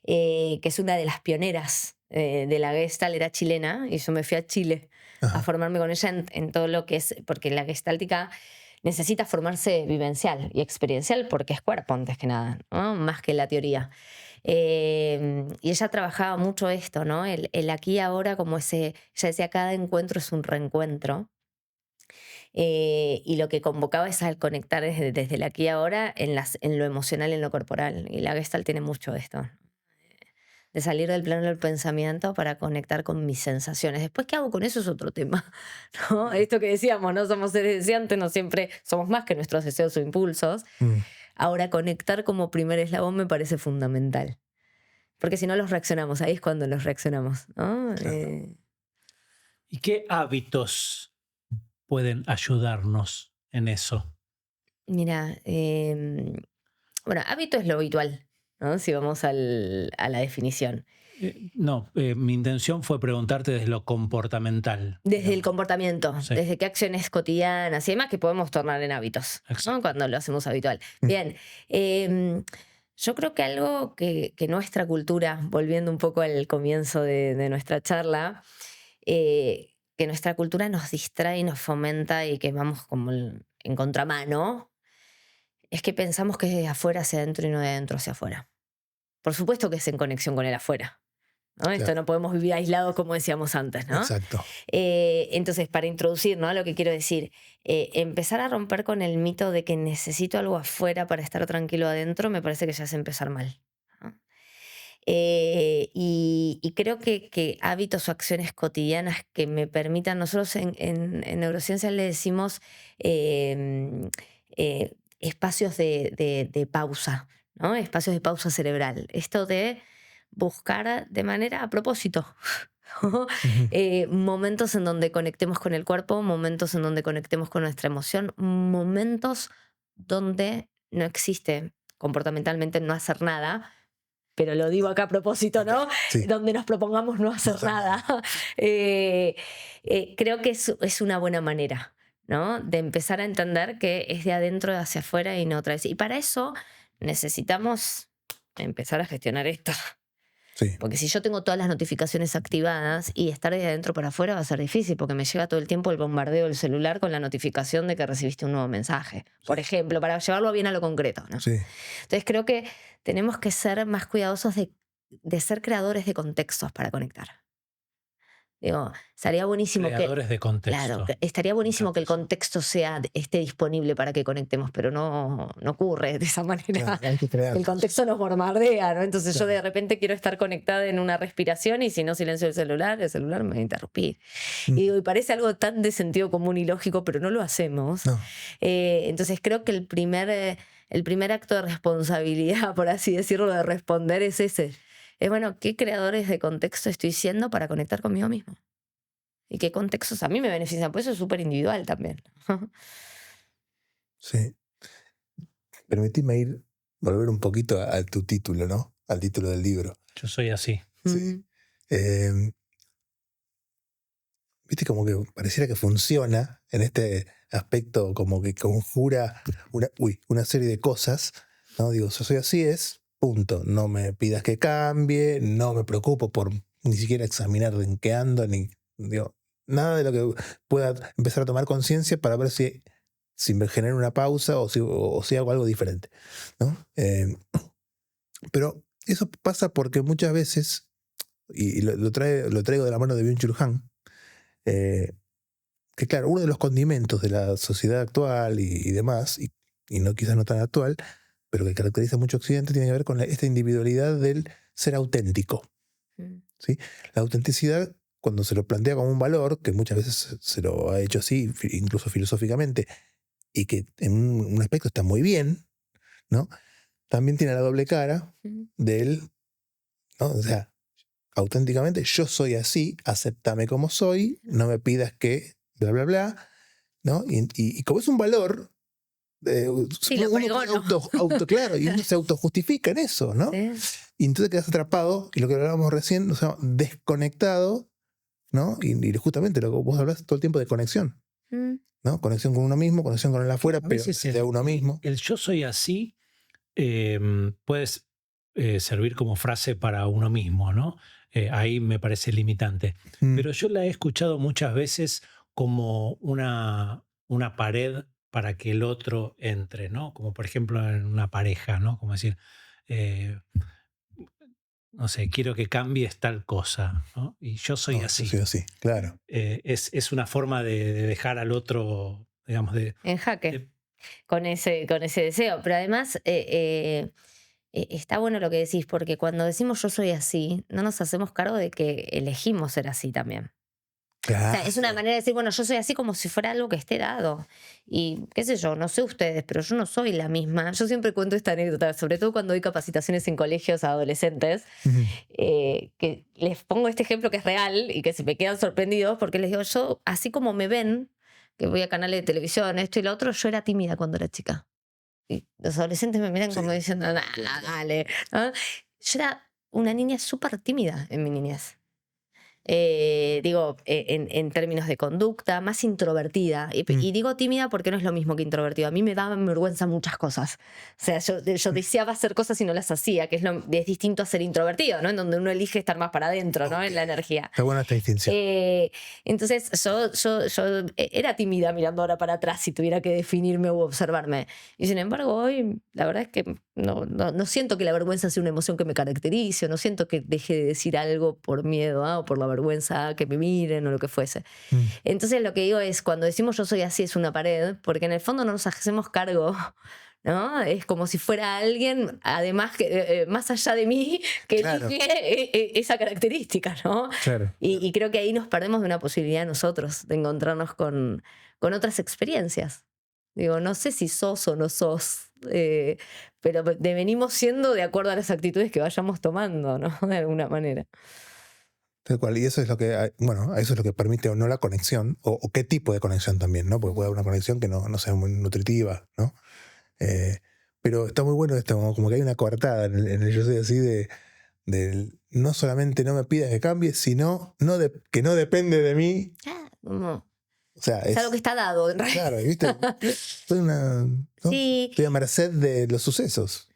que es una de las pioneras de la Gestalt, era chilena, y yo me fui a Chile a formarme con ella en todo lo que es, porque la gestáltica necesita formarse vivencial y experiencial porque es cuerpo antes que nada, ¿no? Más que la teoría. Y ella trabajaba mucho esto, ¿no? El aquí y ahora, como ella decía, cada encuentro es un reencuentro. Y lo que convocaba es al conectar desde el aquí y ahora en lo emocional y en lo corporal. Y la Gestalt tiene mucho de esto. De salir del plano del pensamiento para conectar con mis sensaciones. Después, ¿qué hago con eso? Es otro tema, ¿no? Esto que decíamos, no somos seres deseantes, no siempre somos más que nuestros deseos o impulsos. Ahora, conectar como primer eslabón me parece fundamental. Porque si no los reaccionamos, ahí es cuando los reaccionamos, ¿no? Claro. ¿Y qué hábitos pueden ayudarnos en eso? Mira, hábito es lo habitual, ¿no? Si vamos a la definición. Mi intención fue preguntarte desde lo comportamental. Desde el comportamiento, Sí. desde qué acciones cotidianas y demás que podemos tornar en hábitos, ¿no? Cuando lo hacemos habitual. Bien, yo creo que algo que nuestra cultura, volviendo un poco al comienzo de nuestra charla, que nuestra cultura nos distrae y nos fomenta y que vamos como en contramano, es que pensamos que es de afuera hacia adentro y no de adentro hacia afuera. Por supuesto que es en conexión con el afuera, ¿no? Claro. Esto no podemos vivir aislados como decíamos antes, ¿no? Exacto. Entonces, para introducir, ¿no? Lo que quiero decir, empezar a romper con el mito de que necesito algo afuera para estar tranquilo adentro, me parece que ya es empezar mal, ¿no? Y creo que hábitos o acciones cotidianas que me permitan, nosotros en neurociencia le decimos espacios de pausa, ¿no? Espacios de pausa cerebral. Esto de buscar de manera a propósito. Momentos en donde conectemos con el cuerpo, momentos en donde conectemos con nuestra emoción, momentos donde no existe comportamentalmente no hacer nada, pero lo digo acá a propósito, ¿no? Sí. Donde nos propongamos no hacer nada. Creo que es una buena manera, ¿no? De empezar a entender que es de adentro hacia afuera y no otra vez. Y para eso necesitamos empezar a gestionar esto. Sí. Porque si yo tengo todas las notificaciones activadas y estar de adentro para afuera va a ser difícil porque me llega todo el tiempo el bombardeo del celular con la notificación de que recibiste un nuevo mensaje. Por ejemplo, para llevarlo bien a lo concreto, ¿no? Sí. Entonces creo que tenemos que ser más cuidadosos de ser creadores de contextos para conectar. Digo, estaría buenísimo Creadores de contexto. Claro, estaría buenísimo que el contexto esté disponible para que conectemos, pero no ocurre de esa manera. Claro, hay que crear. El contexto nos bombardea, ¿no? Entonces yo Claro. de repente quiero estar conectada en una respiración y si no silencio el celular me va a interrumpir. Y digo, y parece algo tan de sentido común y lógico, pero no lo hacemos. No. Entonces creo que el primer acto de responsabilidad, por así decirlo, de responder es ese. Es bueno, ¿qué creadores de contexto estoy siendo para conectar conmigo mismo? ¿Y qué contextos a mí me benefician? Pues eso es súper individual también. Sí. Permitime volver un poquito a tu título, ¿no? Al título del libro. Yo soy así. Sí. Viste, como que pareciera que funciona en este aspecto, como que conjura una serie de cosas, ¿no? Digo, yo soy así, punto. No me pidas que cambie, no me preocupo por ni siquiera examinar en qué ando, digo, nada de lo que pueda empezar a tomar conciencia para ver si me genera una pausa o si hago algo diferente, ¿no? Pero eso pasa porque muchas veces, y lo traigo de la mano de Byung-Chul Han, que claro, uno de los condimentos de la sociedad actual y demás, y no quizás no tan actual, pero que caracteriza mucho a Occidente, tiene que ver con esta individualidad del ser auténtico. ¿Sí? La autenticidad, cuando se lo plantea como un valor, que muchas veces se lo ha hecho así, incluso filosóficamente, y que en un aspecto está muy bien, ¿no? También tiene la doble cara del, ¿no? O sea, auténticamente yo soy así, acéptame como soy, no me pidas que bla, bla, bla, ¿no? Y como es un valor, Sí, lo uno claro, y uno se autojustifica en eso, ¿no? Sí. Y entonces quedas atrapado, y lo que hablábamos recién, o sea, desconectado, ¿no? Y justamente lo que vos hablas todo el tiempo de conexión, ¿no? Conexión con uno mismo, conexión con el afuera, A pero veces de uno mismo. El yo soy así puede servir como frase para uno mismo, ¿no? Ahí me parece limitante. Pero yo la he escuchado muchas veces como una pared para que el otro entre, ¿no? Como por ejemplo en una pareja, ¿no? Como decir, no sé, quiero que cambies tal cosa, ¿no? Y yo soy No, así. yo soy así, claro. Es una forma de dejar al otro, digamos, En jaque. Con ese deseo. Pero además está bueno lo que decís, porque cuando decimos yo soy así, no nos hacemos cargo de que elegimos ser así también. Claro. O sea, es una manera de decir, bueno, yo soy así como si fuera algo que esté dado. Y qué sé yo, no sé ustedes, pero yo no soy la misma. Yo siempre cuento esta anécdota, sobre todo cuando doy capacitaciones en colegios a adolescentes, que les pongo este ejemplo que es real y que se me quedan sorprendidos porque les digo, yo, así como me ven, que voy a canales de televisión, esto y lo otro, yo era tímida cuando era chica. Y los adolescentes me miran como diciendo, nah, dale, ¿no? Yo era una niña súper tímida en mi niñez. En términos de conducta, más introvertida. Y digo tímida porque no es lo mismo que introvertido. A mí me daban vergüenza muchas cosas. O sea, yo deseaba hacer cosas y no las hacía, que es distinto a ser introvertido, ¿no? En donde uno elige estar más para adentro, ¿no? En la energía. Está buena esta distinción. Entonces, yo era tímida mirando ahora para atrás si tuviera que definirme u observarme. Y sin embargo, hoy la verdad es que no siento que la vergüenza sea una emoción que me caracterice, no siento que deje de decir algo por miedo o por la vergüenza a que me miren o lo que fuese. Entonces lo que digo es, cuando decimos yo soy así es una pared, porque en el fondo no nos hacemos cargo, ¿no? Es como si fuera alguien, además, más allá de mí, que elige esa característica, ¿no? Claro. Y creo que ahí nos perdemos de una posibilidad nosotros de encontrarnos con otras experiencias. Digo, no sé si sos o no sos, pero devenimos siendo de acuerdo a las actitudes que vayamos tomando, ¿no? De alguna manera. Tal cual, y eso es lo que, bueno, eso es lo que permite o no la conexión, o qué tipo de conexión también, ¿no? Porque puede haber una conexión que no sea muy nutritiva, ¿no? Pero está muy bueno esto, como que hay una coartada en el yo soy así de no solamente no me pidas que cambie, sino que no depende de mí. Como, O sea, es algo que está dado, en realidad. Claro, ¿viste? Estoy a merced de los sucesos.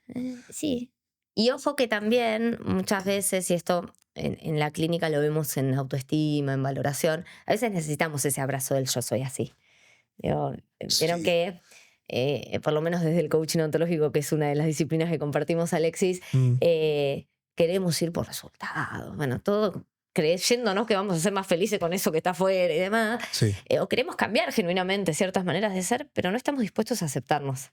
Sí. Y ojo que también muchas veces, y esto en la clínica lo vemos en autoestima, en valoración, a veces necesitamos ese abrazo del yo soy así. Vieron que, por lo menos desde el coaching ontológico, que es una de las disciplinas que compartimos, Alexis, queremos ir por resultados. Bueno, todo creyéndonos que vamos a ser más felices con eso que está afuera y demás. Sí. O queremos cambiar genuinamente ciertas maneras de ser, pero no estamos dispuestos a aceptarnos.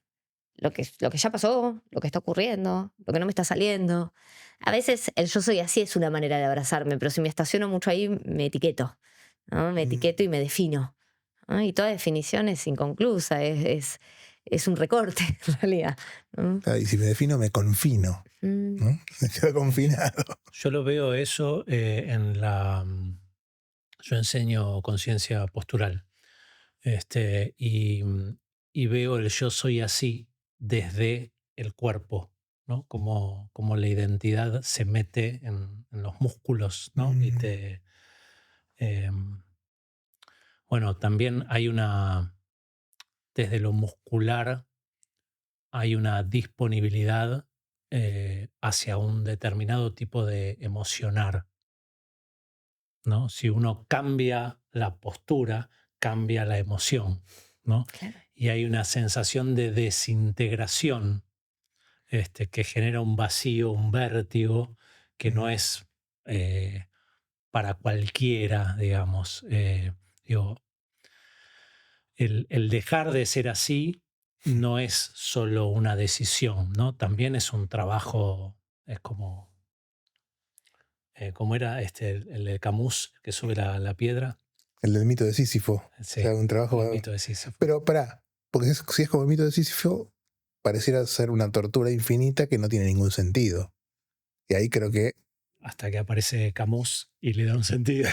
Lo que ya pasó, lo que está ocurriendo, lo que no me está saliendo. A veces el yo soy así es una manera de abrazarme, pero si me estaciono mucho ahí, me etiqueto, ¿no? Me etiqueto y me defino, ¿no? Y toda definición es inconclusa, es un recorte en realidad, ¿no? Y si me defino, me confino, ¿no? Me quedo confinado. Yo lo veo eso en la... Yo enseño conciencia postural y veo el yo soy así desde el cuerpo, ¿no? Como la identidad se mete en los músculos, ¿no? Y bueno, también hay desde lo muscular hay una disponibilidad hacia un determinado tipo de emocionar, ¿no? Si uno cambia la postura, cambia la emoción, ¿no? Claro. Y hay una sensación de desintegración que genera un vacío, un vértigo, que no es para cualquiera, digamos. Digo, el dejar de ser así no es solo una decisión, ¿no? También es un trabajo, es como era el de Camus, que sube la piedra. El del mito de Sísifo. Sí, O sea, un trabajo. el mito de Sísifo. Pero pará, porque si es como el mito de Sísifo, pareciera ser una tortura infinita que no tiene ningún sentido. Y ahí creo que. Hasta que aparece Camus y le da un sentido.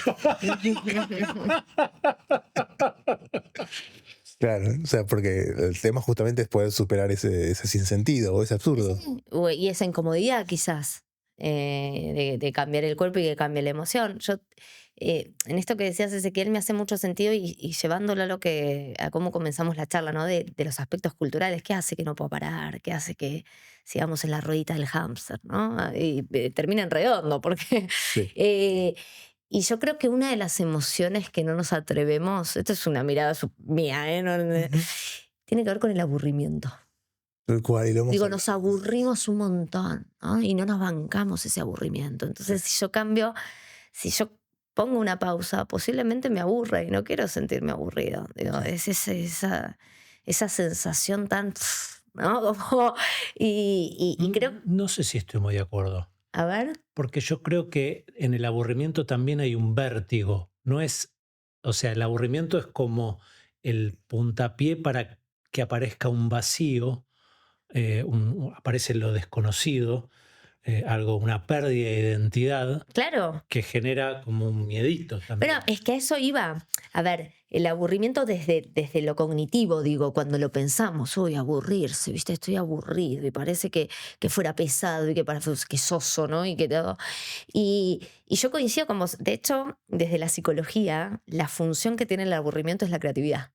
Claro, o sea, porque el tema justamente es poder superar ese sinsentido o ese absurdo. Y esa incomodidad quizás de cambiar el cuerpo y que cambie la emoción. Yo, en esto que decías, Ezequiel, me hace mucho sentido y llevándolo a cómo comenzamos la charla, ¿no? De los aspectos culturales. ¿Qué hace que no puedo parar? ¿Qué hace que sigamos en la ruedita del hámster, ¿no? Y termina en redondo, porque... Sí. Y yo creo que una de las emociones que no nos atrevemos, esto es una mirada mía, tiene que ver con el aburrimiento. El cual, y lo hemos Digo, nos aburrimos un montón, ¿no? Y no nos bancamos ese aburrimiento. Entonces, si yo pongo una pausa, posiblemente me aburra y no quiero sentirme aburrido. Digo, es esa sensación tan... ¿no? Y creo... No sé si estoy muy de acuerdo. A ver. Porque yo creo que en el aburrimiento también hay un vértigo. No es, o sea, el aburrimiento es como el puntapié para que aparezca un vacío, aparece lo desconocido, una pérdida de identidad. Claro. Que genera como un miedito también. Pero es que a eso iba. A ver, el aburrimiento desde lo cognitivo, digo, cuando lo pensamos, uy, aburrirse, ¿viste? Estoy aburrido y parece que fuera pesado y que soso, ¿no? Y que todo. Y yo coincido con vos. De hecho, desde la psicología, la función que tiene el aburrimiento es la creatividad.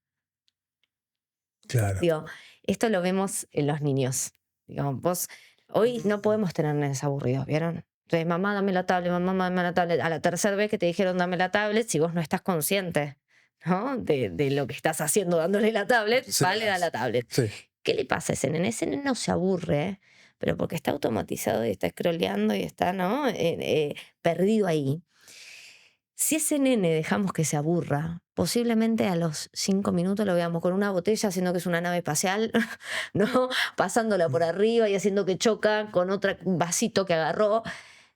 Claro. Digo, esto lo vemos en los niños. Digo, hoy no podemos tener nenes aburridos, ¿vieron? Entonces, mamá, dame la tablet, mamá, dame la tablet. A la tercera vez que te dijeron dame la tablet, si vos no estás consciente, ¿no? de lo que estás haciendo dándole la tablet, vale, da la tablet. Sí. ¿Qué le pasa a ese nene? Ese nene no se aburre, pero porque está automatizado y está scrolleando y está, ¿no? Perdido ahí. Si ese nene dejamos que se aburra, posiblemente a los 5 minutos lo veamos con una botella haciendo que es una nave espacial, ¿no? Pasándola por arriba y haciendo que choca con otro vasito que agarró.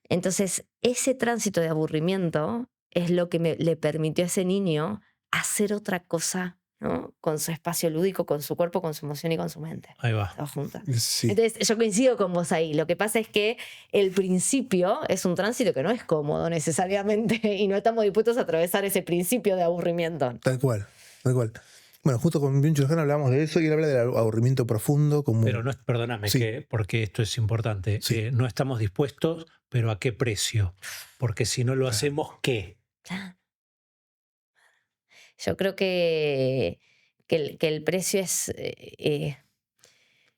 Entonces, ese tránsito de aburrimiento es lo que le permitió a ese niño hacer otra cosa, ¿no? Con su espacio lúdico, con su cuerpo, con su emoción y con su mente. Ahí va. Todo junto. Sí. Entonces, yo coincido con vos ahí. Lo que pasa es que el principio es un tránsito que no es cómodo necesariamente y no estamos dispuestos a atravesar ese principio de aburrimiento. Tal cual, tal cual. Bueno, justo con Byung-Chul Han hablábamos de eso y él habla del aburrimiento profundo como... Pero no, perdóname, Sí. porque esto es importante. Sí. No estamos dispuestos, pero ¿a qué precio? Porque si no lo hacemos, ¿qué? Claro. Yo creo que el precio es...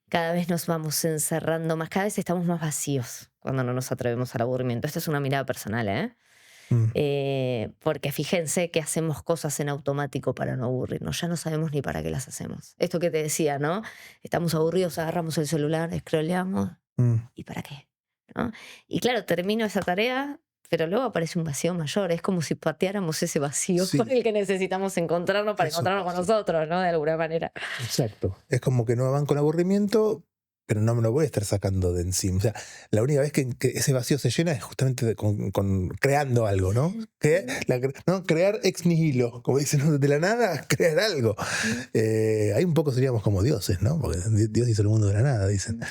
cada vez nos vamos encerrando más, cada vez estamos más vacíos cuando no nos atrevemos al aburrimiento. Esta es una mirada personal, ¿eh? Porque fíjense que hacemos cosas en automático para no aburrirnos. Ya no sabemos ni para qué las hacemos. Esto que te decía, ¿no? Estamos aburridos, agarramos el celular, scrolleamos. ¿Y para qué? ¿No? Y claro, termino esa tarea, pero luego aparece un vacío mayor. Es como si pateáramos ese vacío Sí. con el que necesitamos encontrarnos para Eso encontrarnos con pasa. nosotros, ¿no? De alguna manera. Exacto. Es como que no van con aburrimiento, pero no me lo voy a estar sacando de encima. O sea, la única vez que ese vacío se llena es justamente con creando algo, ¿no? ¿No? Crear ex nihilo, como dicen, ¿no? De la nada, crear algo. Ahí un poco seríamos como dioses, ¿no? Porque Dios hizo el mundo de la nada, dicen.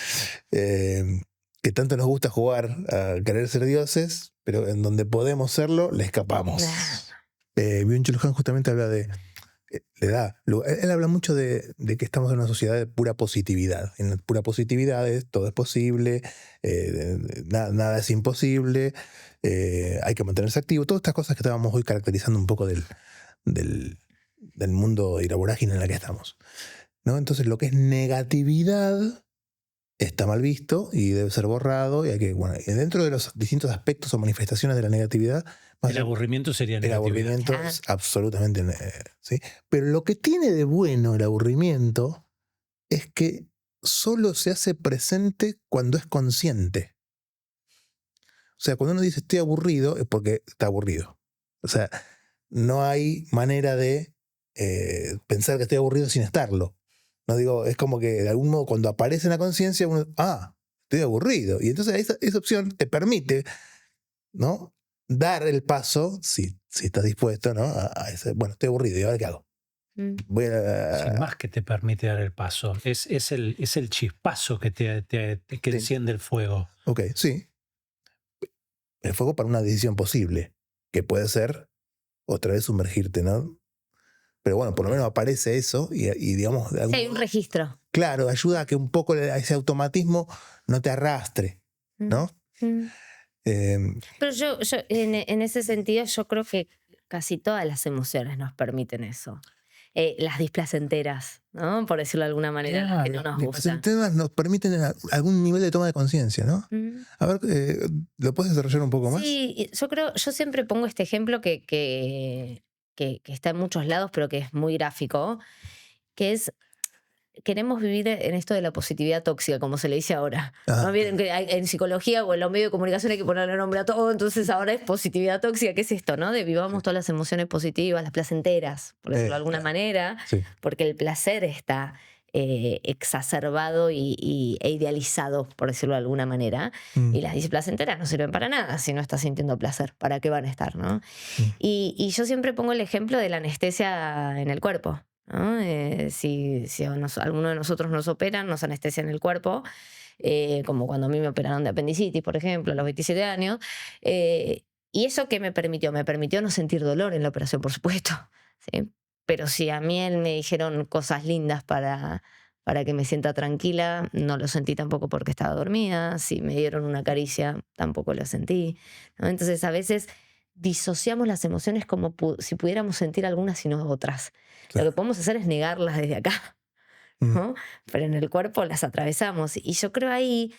Que tanto nos gusta jugar a querer ser dioses, pero en donde podemos serlo, le escapamos. Byung-Chul Han justamente habla de... Él habla mucho de que estamos en una sociedad de pura positividad. En la pura positividad todo es posible, nada es imposible, hay que mantenerse activo. Todas estas cosas que estábamos hoy caracterizando un poco del mundo y la vorágine en la que estamos, ¿no? Entonces lo que es negatividad está mal visto y debe ser borrado. Y hay que, bueno, y dentro de los distintos aspectos o manifestaciones de la negatividad, El aburrimiento sería el negatividad. aburrimiento es absolutamente... ¿sí? Pero lo que tiene de bueno el aburrimiento es que solo se hace presente cuando es consciente. O sea, cuando uno dice estoy aburrido, es porque está aburrido. O sea, no hay manera de pensar que estoy aburrido sin estarlo. No digo, es como que de algún modo cuando aparece en la conciencia, uno, estoy aburrido. Y entonces esa opción te permite, ¿no? Dar el paso, si estás dispuesto, ¿no? A ese, bueno, estoy aburrido, ¿y ahora qué hago? Voy Sin más que te permite dar el paso. Es el chispazo que que enciende el fuego. Ok, sí. El fuego para una decisión posible, que puede ser otra vez sumergirte, ¿no? Pero bueno, por lo menos aparece eso y digamos... Sí, hay un registro. Claro, ayuda a que un poco ese automatismo no te arrastre, ¿no? Pero yo en ese sentido, yo creo que casi todas las emociones nos permiten eso. Las displacenteras, ¿no? Por decirlo de alguna manera, las que no nos Los gustan. temas nos permiten algún nivel de toma de conciencia, ¿no? A ver, ¿lo puedes desarrollar un poco más? Sí, yo siempre pongo este ejemplo que está en muchos lados, pero que es muy gráfico, que es, queremos vivir en esto de la positividad tóxica, como se le dice ahora. ¿No? Vieron que en psicología o en los medios de comunicación hay que ponerle nombre a todo, entonces ahora es positividad tóxica. ¿Qué es esto, no? De vivamos todas las emociones positivas, las placenteras, por decirlo de alguna manera, porque el placer está exacerbado e idealizado, por decirlo de alguna manera, y las displacenteras no sirven para nada si no estás sintiendo placer. ¿Para qué van a estar, no? Y yo siempre pongo el ejemplo de la anestesia en el cuerpo, ¿no? Si alguno de nosotros nos operan, nos anestesian el cuerpo, como cuando a mí me operaron de apendicitis, por ejemplo, a los 27 años. ¿Y eso qué me permitió? Me permitió no sentir dolor en la operación, por supuesto, ¿sí? Pero si a mí me dijeron cosas lindas para que me sienta tranquila, no lo sentí tampoco porque estaba dormida. Si me dieron una caricia, tampoco lo sentí, ¿no? Entonces a veces disociamos las emociones como si pudiéramos sentir algunas y no otras. Claro. Lo que podemos hacer es negarlas desde acá, ¿no? Pero en el cuerpo las atravesamos. Y yo creo ahí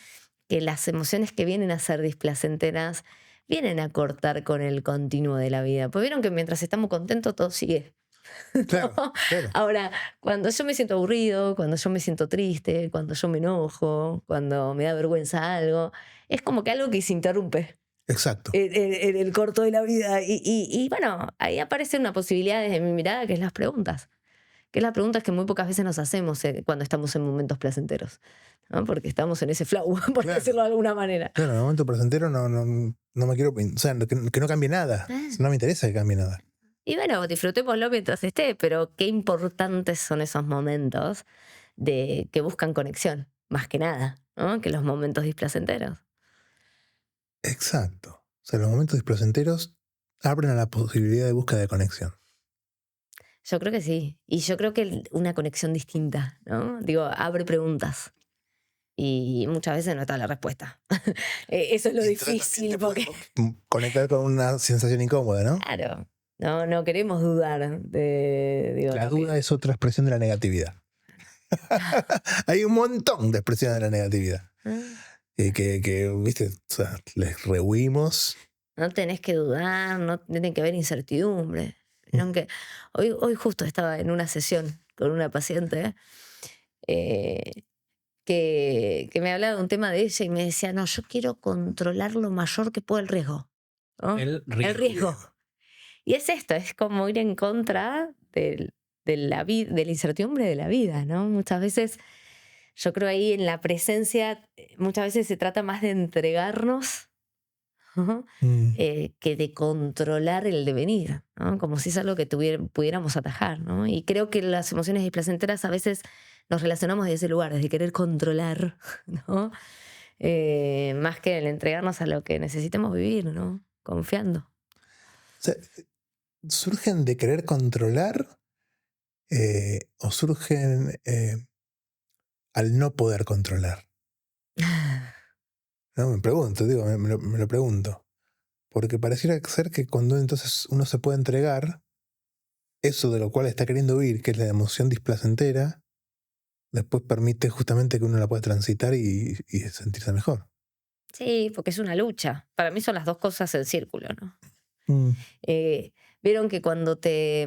que las emociones que vienen a ser displacenteras vienen a cortar con el continuo de la vida. Pues vieron que mientras estamos contentos todo sigue. Claro, ¿No? claro. Ahora, cuando yo me siento aburrido, cuando yo me siento triste, cuando yo me enojo, cuando me da vergüenza algo, es como que algo que se interrumpe. Exacto. En el corto de la vida. Y bueno, ahí aparece una posibilidad desde mi mirada, que es las preguntas. Que es las preguntas que muy pocas veces nos hacemos cuando estamos en momentos placenteros, ¿no? Porque estamos en ese flow, por decirlo de alguna manera. Claro, en el momento placentero no me quiero... O sea, que no cambie nada. No me interesa que cambie nada. Y bueno, disfrutémoslo mientras esté, pero qué importantes son esos momentos que buscan conexión, más que nada, ¿no? Que los momentos displacenteros. Exacto. O sea, los momentos displacenteros abren a la posibilidad de búsqueda de conexión. Yo creo que sí. Y yo creo que una conexión distinta, ¿no? Digo, abre preguntas. Y muchas veces no está la respuesta. Eso es lo difícil. Porque... conectar con una sensación incómoda, ¿no? Claro. No queremos dudar. La duda es otra expresión de la negatividad. Hay un montón de expresiones de la negatividad. Que viste, o sea, les rehuimos. No tenés que dudar, no tiene que haber incertidumbre. Aunque hoy justo estaba en una sesión con una paciente que me hablaba de un tema de ella y me decía, no, yo quiero controlar lo mayor que pueda el riesgo. ¿no? El El riesgo. Y es esto, es como ir en contra de la incertidumbre de la vida, ¿no? Muchas veces, yo creo ahí en la presencia, muchas veces se trata más de entregarnos, ¿no? Que de controlar el devenir, ¿no? Como si es algo que pudiéramos atajar, ¿no? Y creo que las emociones displacenteras a veces nos relacionamos desde ese lugar, desde querer controlar, ¿no? Más que el entregarnos a lo que necesitemos vivir, ¿no? Confiando. O sea, ¿surgen de querer controlar o surgen al no poder controlar? No, me pregunto, digo, me lo pregunto. Porque pareciera ser que cuando entonces uno se puede entregar, eso de lo cual está queriendo huir, que es la emoción displacentera, después permite justamente que uno la pueda transitar y sentirse mejor. Sí, porque es una lucha. Para mí son las dos cosas en círculo, ¿no? Mm. Vieron que cuando te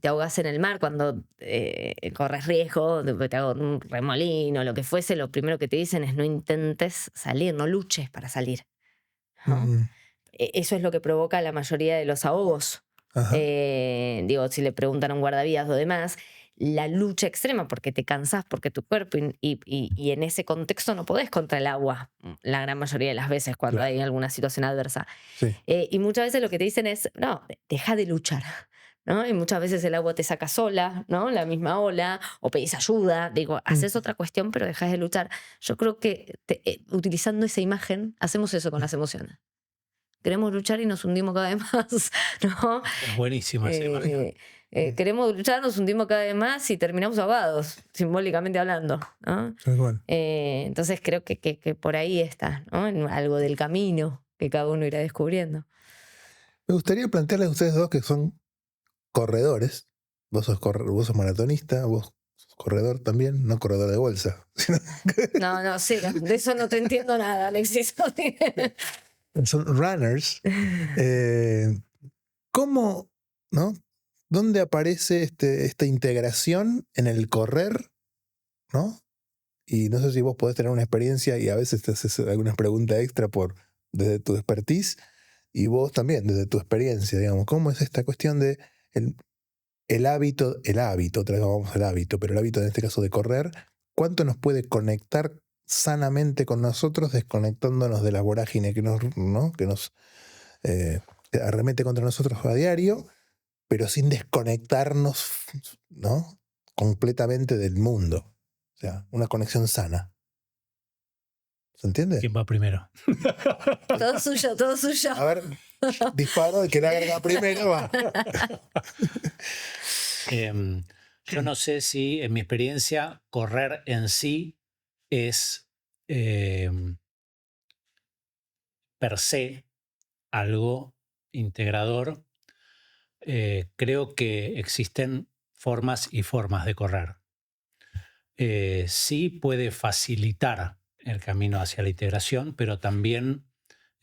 ahogas en el mar, cuando corres riesgo, te hago un remolino, lo que fuese, lo primero que te dicen es no intentes salir, no luches para salir, ¿no? Mm. Eso es lo que provoca la mayoría de los ahogos. Ajá. Digo, si le preguntan a un guardavidas o demás, la lucha extrema, porque te cansás, porque tu cuerpo, y en ese contexto no podés contra el agua, la gran mayoría de las veces cuando Claro. hay alguna situación adversa. Sí. Y muchas veces lo que te dicen es, no, deja de luchar, ¿no? Y muchas veces el agua te saca sola, ¿no? La misma ola, o pedís ayuda, digo, haces otra cuestión, pero dejas de luchar. Yo creo que utilizando esa imagen, hacemos eso con las emociones. Queremos luchar y nos hundimos cada vez más, ¿no? Es buenísima esa imagen. Queremos luchar, nos hundimos cada vez más y terminamos ahogados, simbólicamente hablando, ¿no? Tal cual. Entonces creo que por ahí está, ¿no? En algo del camino que cada uno irá descubriendo. Me gustaría plantearles a ustedes dos que son corredores. Vos sos maratonista, vos sos corredor también, no corredor de bolsa. No, cero. De eso no te entiendo nada, Alexis. Son runners. ¿Cómo, no? ¿Dónde aparece esta integración en el correr, ¿no? Y no sé si vos podés tener una experiencia y a veces te haces algunas preguntas extra desde tu expertise y vos también desde tu experiencia, digamos. ¿Cómo es esta cuestión de el hábito, otra vez vamos al hábito, pero el hábito en este caso de correr, cuánto nos puede conectar sanamente con nosotros, desconectándonos de la vorágine que nos arremete contra nosotros a diario, pero sin desconectarnos, ¿no? Completamente del mundo? O sea, una conexión sana. ¿Se entiende? ¿Quién va primero? Todo suyo, todo suyo. A ver, disparo, el que le agrega primero va. Yo no sé si en mi experiencia correr en sí es per se algo integrador. Creo que existen formas y formas de correr. Sí puede facilitar el camino hacia la integración, pero también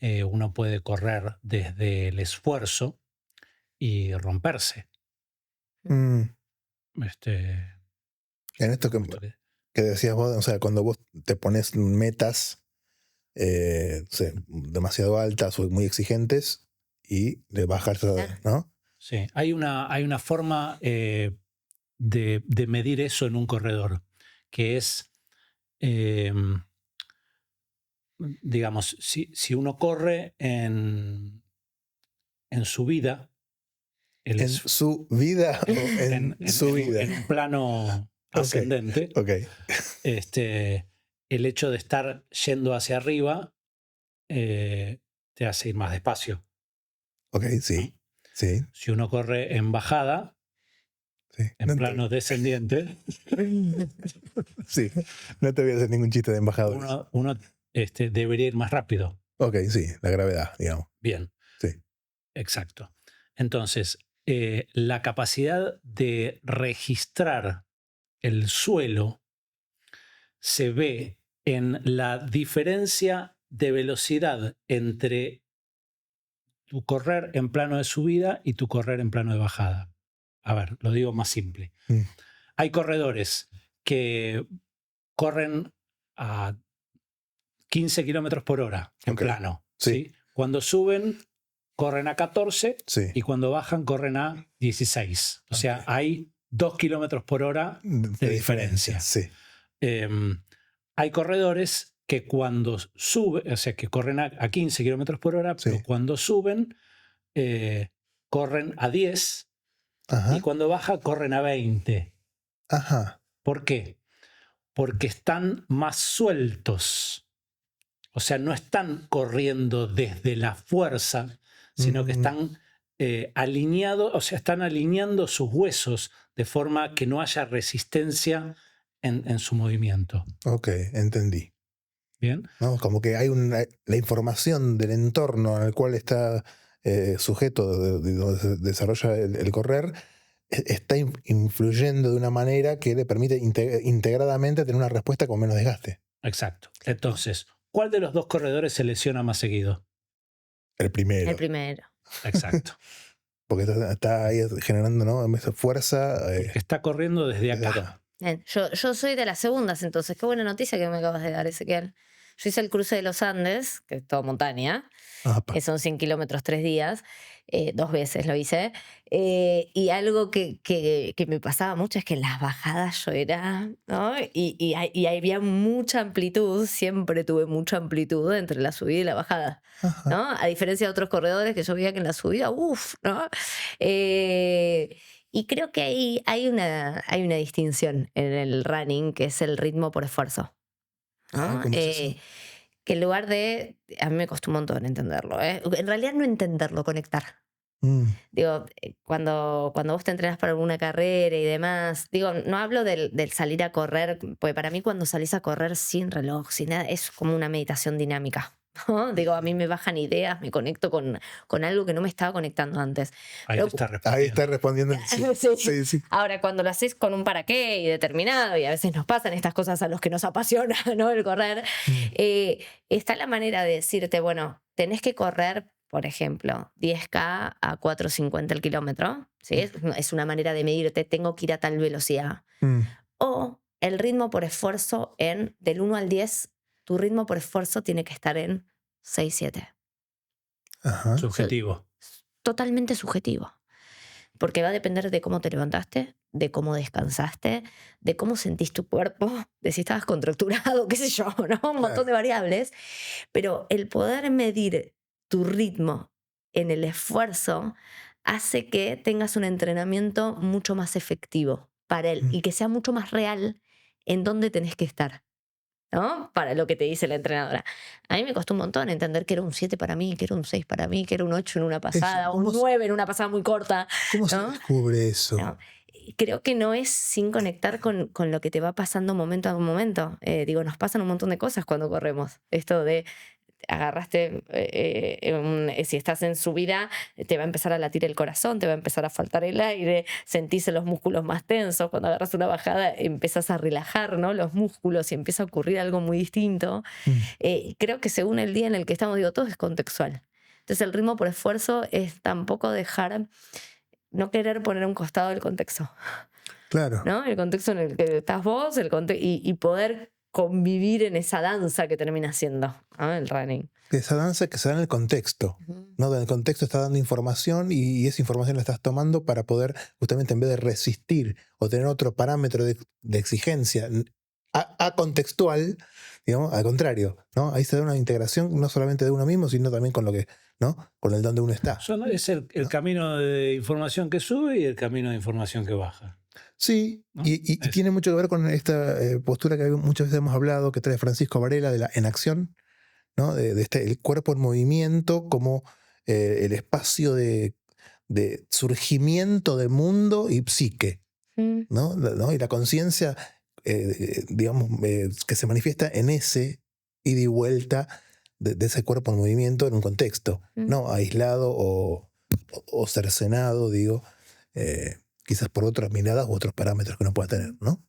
uno puede correr desde el esfuerzo y romperse. Mm. En esto esto que decías vos, o sea, cuando vos te pones metas demasiado altas o muy exigentes y de bajarse, ¿no? Sí, hay una forma de medir eso en un corredor, que es, digamos, si uno corre en su vida, ¿En su vida o en su vida? En un plano ascendente, Okay. El hecho de estar yendo hacia arriba te hace ir más despacio. Ok, sí. Sí. Si uno corre en bajada, sí. en plano descendiente, sí, no te voy a hacer ningún chiste de embajadores. Uno debería ir más rápido. Ok, sí, la gravedad, digamos. Bien. Sí. Exacto. Entonces, la capacidad de registrar el suelo se ve en la diferencia de velocidad entre tu correr en plano de subida y tu correr en plano de bajada. A ver, lo digo más simple. Hay corredores que corren a 15 kilómetros por hora en plano. Sí. ¿sí? Cuando suben, corren a 14 Sí. y cuando bajan corren a 16. O sea, hay 2 kilómetros por hora de diferencia. Sí. Hay corredores que cuando suben, o sea, que corren a 15 kilómetros por hora, Sí. pero cuando suben, corren a 10 Ajá. y cuando baja, corren a 20. Ajá. ¿Por qué? Porque están más sueltos. O sea, no están corriendo desde la fuerza, sino que están alineados, o sea, están alineando sus huesos de forma que no haya resistencia en su movimiento. Ok, entendí. ¿Bien? ¿No? Como que hay la información del entorno al cual está sujeto, donde desarrolla el correr, está influyendo de una manera que le permite integradamente tener una respuesta con menos desgaste. Exacto. Entonces, ¿cuál de los dos corredores se lesiona más seguido? El primero. El primero. Exacto. Porque está ahí generando, ¿no?, esa fuerza. Porque está corriendo desde acá. Bien, yo soy de las segundas, entonces qué buena noticia que me acabas de dar, Ezequiel. Yo hice el cruce de los Andes, que es todo montaña, Apa. que son 100 kilómetros 3 días, 2 veces lo hice, y algo que me pasaba mucho es que en las bajadas yo era, ¿no? Y había mucha amplitud, siempre tuve mucha amplitud entre la subida y la bajada, Ajá. ¿no? A diferencia de otros corredores que yo veía que en la subida, uff, ¿no? Y creo que hay una distinción en el running, que es el ritmo por esfuerzo, ¿no? ¿Cómo es eso? Que en lugar de... A mí me costó un montón entenderlo, ¿eh? En realidad no entenderlo, conectar. Digo, cuando vos te entrenas para alguna carrera y demás, digo, no hablo del salir a correr, porque para mí cuando salís a correr sin reloj, sin nada, es como una meditación dinámica, ¿no? Digo, a mí me bajan ideas, me conecto con algo que no me estaba conectando antes. Ahí Pero- te está respondiendo. Ahí está respondiendo. Sí. Sí, sí. Ahora, cuando lo haces con un para qué y determinado, y a veces nos pasan estas cosas a los que nos apasiona, ¿no?, el correr, está la manera de decirte, bueno, tenés que correr, por ejemplo, 10K a 4.50 el kilómetro, ¿sí? Es una manera de medirte, tengo que ir a tal velocidad. O el ritmo por esfuerzo del 1 al 10, tu ritmo por esfuerzo tiene que estar en 6, 7. Ajá. Subjetivo. Totalmente subjetivo. Porque va a depender de cómo te levantaste, de cómo descansaste, de cómo sentís tu cuerpo, de si estabas contracturado, qué sé yo, ¿no? Un montón de variables. Pero el poder medir tu ritmo en el esfuerzo hace que tengas un entrenamiento mucho más efectivo para él y que sea mucho más real en dónde tenés que estar, ¿no? Para lo que te dice la entrenadora. A mí me costó un montón entender que era un 7 para mí, que era un 6 para mí, que era un 8 en una pasada, Eso, un ¿cómo 9 en una pasada muy corta. ¿Cómo se ¿no? descubre eso? No. Creo que no es sin conectar con lo que te va pasando momento a momento. Digo, nos pasan un montón de cosas cuando corremos. Esto de agarraste, si estás en subida, te va a empezar a latir el corazón, te va a empezar a faltar el aire, sentís los músculos más tensos. Cuando agarras una bajada, empiezas a relajar, ¿no?, los músculos y empieza a ocurrir algo muy distinto. Creo que según el día en el que estamos, digo, todo es contextual. Entonces el ritmo por esfuerzo es tampoco dejar, no querer poner a un costado el contexto, Claro. ¿no? El contexto en el que estás vos, y poder convivir en esa danza que termina siendo, ¿no?, el running. Esa danza que se da en el contexto, ¿no? En el contexto está dando información y esa información la estás tomando para poder, justamente en vez de resistir o tener otro parámetro de exigencia acontextual, digamos, al contrario, ¿no? Ahí se da una integración no solamente de uno mismo, sino también con lo que, ¿no?, con el donde uno está. Es el camino de información que sube y el camino de información que baja. Sí, ¿no? y tiene mucho que ver con esta postura que muchas veces hemos hablado, que trae Francisco Varela, de la enacción, ¿no? El cuerpo en movimiento como el espacio de surgimiento de mundo y psique, ¿no? Y la conciencia, digamos, que se manifiesta en ese ida y vuelta de ese cuerpo en movimiento en un contexto, ¿no? Aislado o cercenado, digo, quizás por otras miradas u otros parámetros que uno pueda tener, ¿no?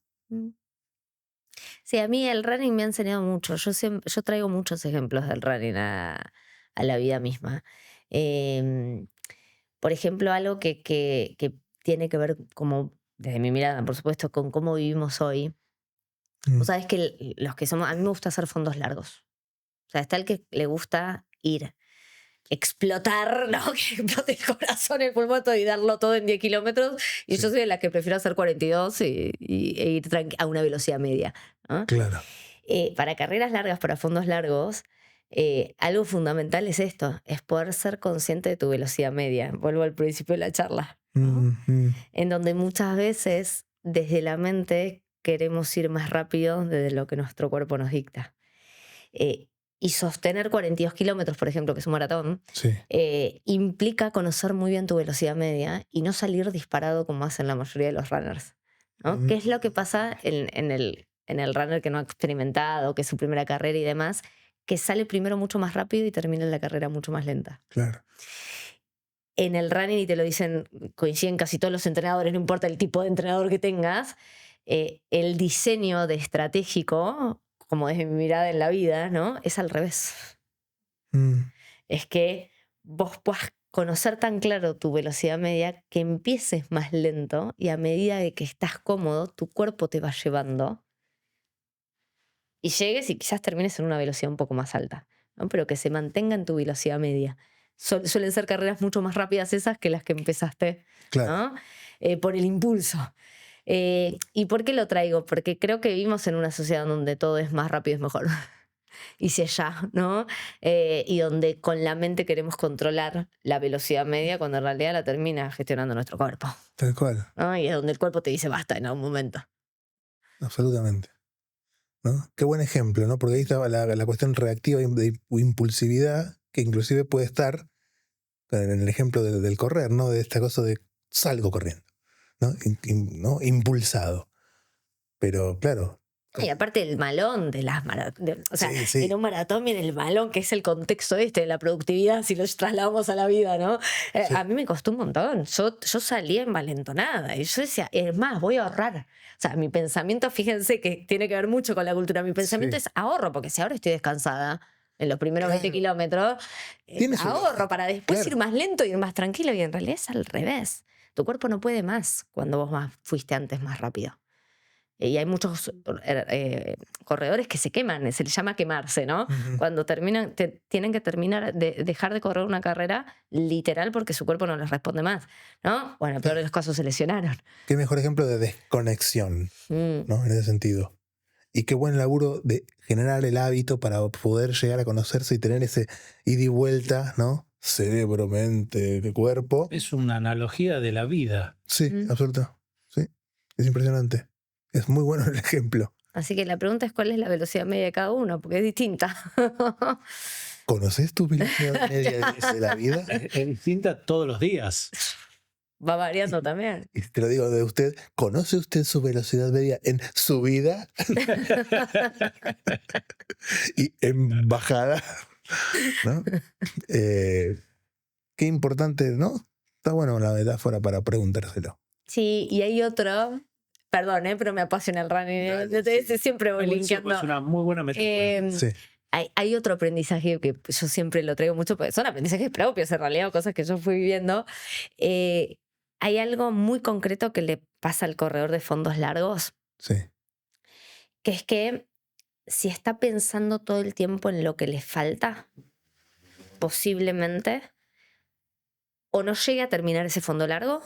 Sí, a mí el running me ha enseñado mucho. Yo traigo muchos ejemplos del running a la vida misma. Por ejemplo, algo que tiene que ver, como desde mi mirada, por supuesto, con cómo vivimos hoy. Vos sabés que los que somos, a mí me gusta hacer fondos largos. O sea, está el que le gusta ir explotar, ¿no? Que explote el corazón, el pulmón todo y darlo todo en 10 kilómetros. Y yo soy de las que prefiero hacer 42 e ir a una velocidad media, ¿no? Claro. Para carreras largas, para fondos largos, algo fundamental es esto, es poder ser consciente de tu velocidad media. Vuelvo al principio de la charla, ¿no? En donde muchas veces desde la mente queremos ir más rápido de lo que nuestro cuerpo nos dicta. Y sostener 42 kilómetros, por ejemplo, que es un maratón, Sí. implica conocer muy bien tu velocidad media y no salir disparado como hacen la mayoría de los runners, ¿no? ¿Qué es lo que pasa en el runner que no ha experimentado, que es su primera carrera y demás? Que sale primero mucho más rápido y termina la carrera mucho más lenta. Claro. En el running, y te lo dicen, coinciden casi todos los entrenadores, no importa el tipo de entrenador que tengas, el diseño de estratégico, como desde mi mirada en la vida, ¿no? Es al revés. Es que vos puedas conocer tan claro tu velocidad media que empieces más lento y a medida de que estás cómodo, tu cuerpo te va llevando y llegues y quizás termines en una velocidad un poco más alta, ¿no? Pero que se mantenga en tu velocidad media. Suelen ser carreras mucho más rápidas esas que las que empezaste, Claro. ¿no? Por el impulso. ¿Y por qué lo traigo? Porque creo que vivimos en una sociedad donde todo es más rápido es mejor. Y si ya, ¿no? Y donde con la mente queremos controlar la velocidad media cuando en realidad la termina gestionando nuestro cuerpo, Tal cual. ¿no? Y es donde el cuerpo te dice basta en algún momento. Absolutamente. ¿No? Qué buen ejemplo, ¿no? Porque ahí estaba la cuestión reactiva de impulsividad, que inclusive puede estar en el ejemplo del correr, ¿no? De esta cosa de salgo corriendo, ¿no? ¿No? Impulsado. Pero claro. Y aparte el malón de las maratones, o sea, Sí. en un maratón viene el malón, que es el contexto de la productividad, si lo trasladamos a la vida, ¿no? Sí. A mí me costó un montón. Yo salía envalentonada y yo decía, es más, voy a ahorrar. O sea, mi pensamiento, fíjense que tiene que ver mucho con la cultura, mi pensamiento es ahorro, porque si ahora estoy descansada en los primeros 20 kilómetros, ahorro para después ir más lento y ir más tranquilo, y en realidad es al revés. Tu cuerpo no puede más cuando vos fuiste antes más rápido. Y hay muchos corredores que se queman, se les llama quemarse, ¿no? Cuando terminan, tienen que dejar de correr una carrera literal porque su cuerpo no les responde más, ¿no? Bueno, en el peor de los casos se lesionaron. Qué mejor ejemplo de desconexión, ¿no? En ese sentido. Y qué buen laburo de generar el hábito para poder llegar a conocerse y tener ese ida y vuelta, ¿no? Cerebro, mente, cuerpo. Es una analogía de la vida. Sí, absoluto. Sí, es impresionante. Es muy bueno el ejemplo. Así que la pregunta es cuál es la velocidad media de cada uno, porque es distinta. ¿Conoces tu velocidad media de la vida? Es distinta todos los días. Va variando también. Y te lo digo de usted, ¿conoce usted su velocidad media en su vida? Y en bajada, ¿no? Qué importante, ¿no? Está bueno la metáfora para preguntárselo. Sí, y hay otro... Perdón, pero me apasiona el running. Siempre voy linkeando. Es una muy buena metáfora. Sí. Hay otro aprendizaje que yo siempre lo traigo mucho, porque son aprendizajes propios en realidad, o cosas que yo fui viviendo. Hay algo muy concreto que le pasa al corredor de fondos largos, Sí. que es que si está pensando todo el tiempo en lo que le falta, posiblemente o no llegue a terminar ese fondo largo,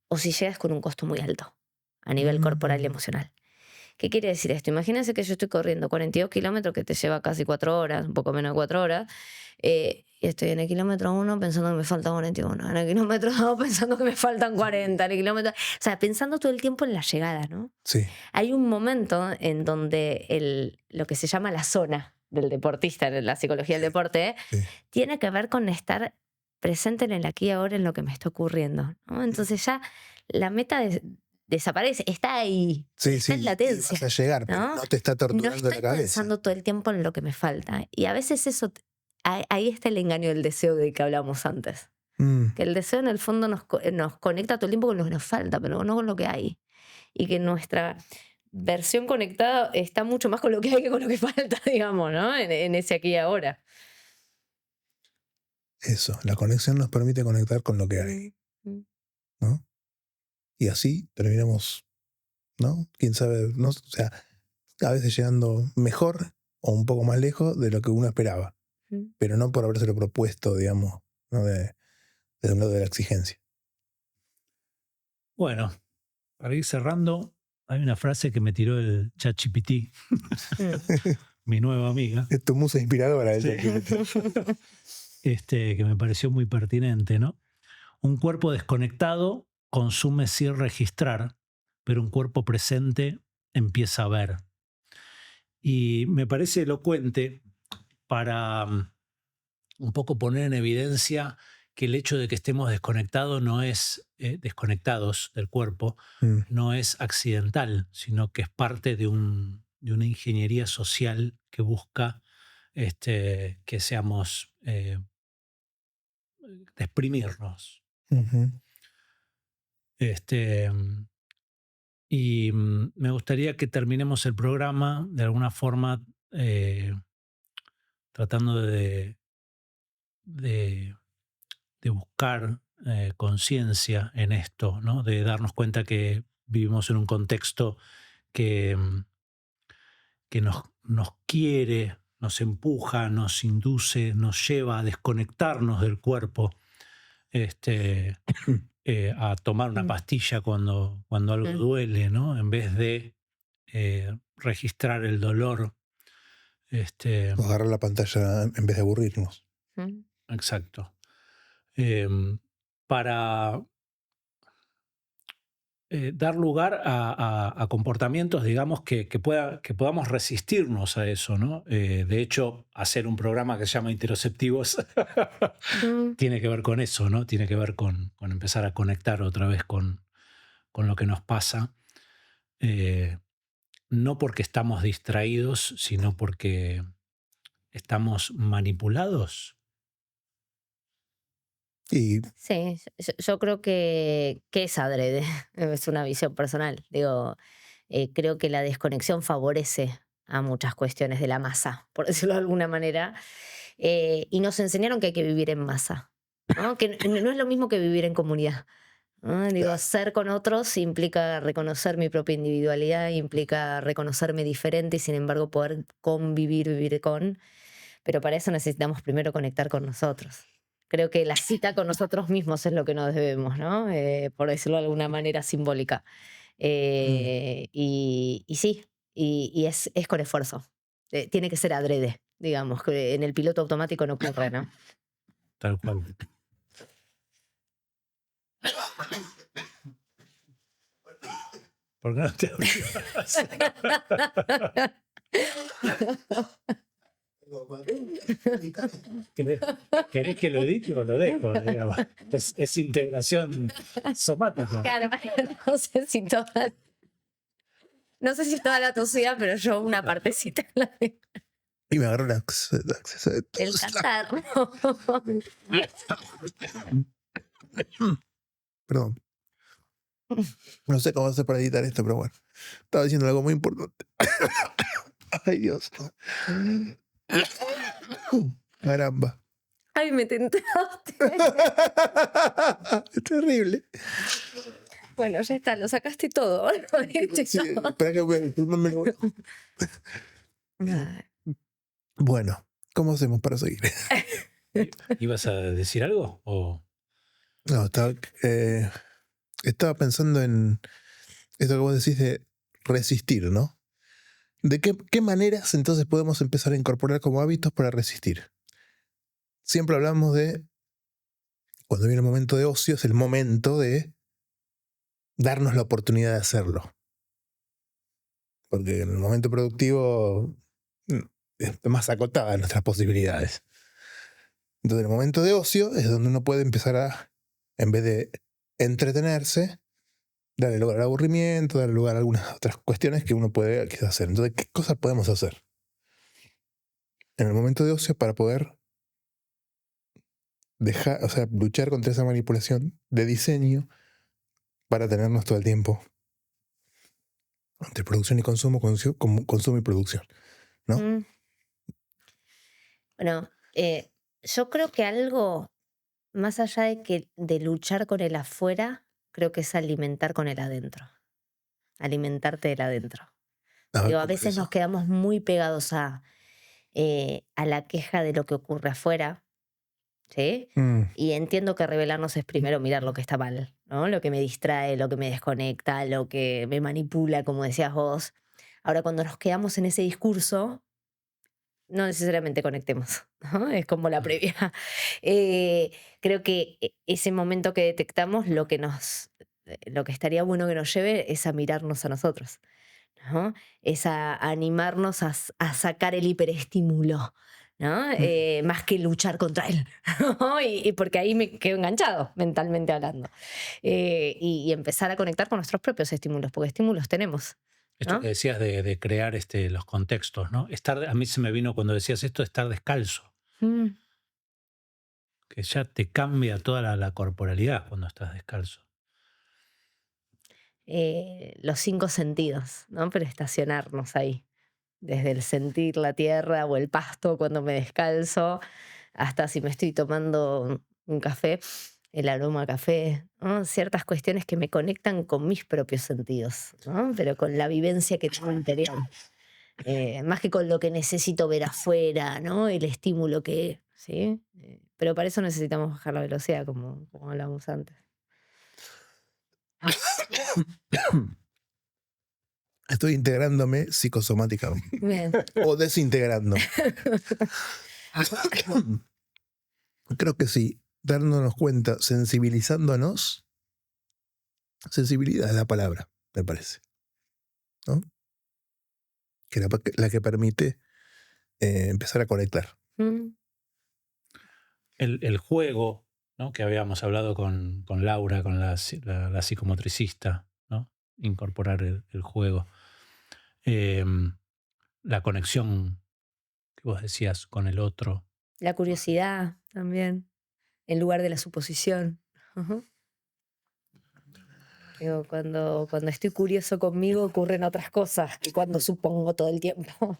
o si llegas con un costo muy alto a nivel corporal y emocional. ¿Qué quiere decir esto? Imagínense que yo estoy corriendo 42 kilómetros, que te lleva casi 4 horas, un poco menos de 4 horas, y estoy en el kilómetro 1 pensando que me faltan 41, en el kilómetro 2 pensando que me faltan 40, en el kilómetro... O sea, pensando todo el tiempo en la llegada, ¿no? Sí. Hay un momento en donde lo que se llama la zona del deportista, en la psicología del deporte, tiene que ver con estar presente en el aquí y ahora, en lo que me está ocurriendo, ¿no? Entonces ya la meta desaparece, está ahí, está en latencia. Vas a llegar, pero no te está torturando no la cabeza. Estoy pensando todo el tiempo en lo que me falta. Y a veces eso, ahí está el engaño del deseo del que hablamos antes. Que el deseo en el fondo nos conecta todo el tiempo con lo que nos falta, pero no con lo que hay. Y que nuestra versión conectada está mucho más con lo que hay que con lo que falta, digamos, ¿no? En ese aquí y ahora. Eso, la conexión nos permite conectar con lo que hay, ¿no? Y así terminamos, ¿no? Quién sabe, ¿no? O sea, a veces llegando mejor o un poco más lejos de lo que uno esperaba. Pero no por habérselo propuesto, digamos, ¿no? De un lado de la exigencia. Bueno, para ir cerrando, hay una frase que me tiró el ChatGPT, mi nueva amiga. Es tu musa inspiradora. Sí. Que me pareció muy pertinente, ¿no? Un cuerpo desconectado consume sin registrar, pero un cuerpo presente empieza a ver. Y me parece elocuente para un poco poner en evidencia que el hecho de que estemos desconectados desconectados del cuerpo, no es accidental, sino que es parte de una ingeniería social que busca que seamos exprimirnos. Uh-huh. Y me gustaría que terminemos el programa de alguna forma tratando de buscar conciencia en esto, ¿no? De darnos cuenta que vivimos en un contexto que nos quiere, nos empuja, nos induce, nos lleva a desconectarnos del cuerpo, a tomar una pastilla cuando algo duele, ¿no? En vez de registrar el dolor. O agarrar la pantalla en vez de aburrirnos. Exacto. Para dar lugar a comportamientos, digamos, que podamos resistirnos a eso, ¿no? De hecho, hacer un programa que se llama Interoceptivos tiene que ver con eso, ¿no? Tiene que ver con empezar a conectar otra vez con lo que nos pasa. No porque estamos distraídos, sino porque estamos manipulados. Y Sí, yo creo que es adrede, es una visión personal. Digo, creo que la desconexión favorece a muchas cuestiones de la masa, por decirlo de alguna manera, y nos enseñaron que hay que vivir en masa, ¿no? Que no es lo mismo que vivir en comunidad, ¿no? Digo, ser con otros implica reconocer mi propia individualidad, implica reconocerme diferente y sin embargo poder convivir, vivir con, pero para eso necesitamos primero conectar con nosotros. Creo que la cita con nosotros mismos es lo que nos debemos, ¿no? Por decirlo de alguna manera simbólica. Y sí, y es con esfuerzo. Tiene que ser adrede, digamos, que en el piloto automático no ocurre, ¿no? Tal cual. ¿Por qué no te abrías? ¿Querés que lo edite o lo dejo? Digamos? Es integración somática. Claro, no sé si toda la tosida, pero yo una partecita la de... Y me agarró el acceso de El catarro. Perdón. No sé cómo hacer para editar esto, pero bueno. Estaba diciendo algo muy importante. Ay, Dios. Caramba. Ay, me tentaste. Es terrible. Bueno, ya está, lo sacaste todo. Sí, espera que me lo voy. Bueno, ¿cómo hacemos para seguir? ¿Ibas a decir algo? ¿O? No, estaba pensando en esto que vos decís de resistir, ¿no? ¿De qué maneras entonces podemos empezar a incorporar como hábitos para resistir? Siempre hablamos de, cuando viene el momento de ocio, es el momento de darnos la oportunidad de hacerlo. Porque en el momento productivo es más acotada nuestras posibilidades. Entonces, en el momento de ocio es donde uno puede empezar a, en vez de entretenerse, darle lugar al aburrimiento, darle lugar a algunas otras cuestiones que uno puede quizás hacer. Entonces, ¿qué cosas podemos hacer en el momento de ocio para poder luchar contra esa manipulación de diseño para tenernos todo el tiempo entre producción y consumo, consumo y producción, ¿no? Bueno, yo creo que algo más allá de luchar con el afuera, creo que es alimentar con el adentro. Alimentarte del adentro. A veces nos quedamos muy pegados a la queja de lo que ocurre afuera ¿sí? Y entiendo que revelarnos es primero mirar lo que está mal, ¿no? Lo que me distrae, lo que me desconecta, lo que me manipula, como decías vos. Ahora, cuando nos quedamos en ese discurso, no necesariamente conectemos, ¿no? Es como la previa. Creo que ese momento que detectamos, lo que estaría bueno que nos lleve es a mirarnos a nosotros, ¿no? Es a animarnos a sacar el hiperestímulo, ¿no? Más que luchar contra él, ¿no? Y porque ahí me quedo enganchado, mentalmente hablando. Y empezar a conectar con nuestros propios estímulos, porque estímulos tenemos. Esto ¿No? que decías de crear los contextos, ¿no? A mí se me vino cuando decías esto, estar descalzo, que ya te cambia toda la corporalidad cuando estás descalzo. Los 5 sentidos, ¿no? Pero estacionarnos ahí. Desde el sentir la tierra o el pasto cuando me descalzo, hasta si me estoy tomando un café, el aroma a café, ¿no? Ciertas cuestiones que me conectan con mis propios sentidos, ¿no? Pero con la vivencia que tengo interior. Más que con lo que necesito ver afuera, ¿no? El estímulo que, ¿sí? Pero para eso necesitamos bajar la velocidad, como hablábamos antes. Estoy integrándome psicosomáticamente. Bien. O desintegrándome. Creo que sí, dándonos cuenta, sensibilizándonos. Sensibilidad es la palabra, me parece, ¿no? Que la que permite empezar a conectar. El juego, ¿no? Que habíamos hablado con Laura, con la psicomotricista, ¿no? Incorporar el juego. La conexión que vos decías con el otro. La curiosidad también, en lugar de la suposición. Digo, cuando estoy curioso conmigo ocurren otras cosas que cuando supongo todo el tiempo.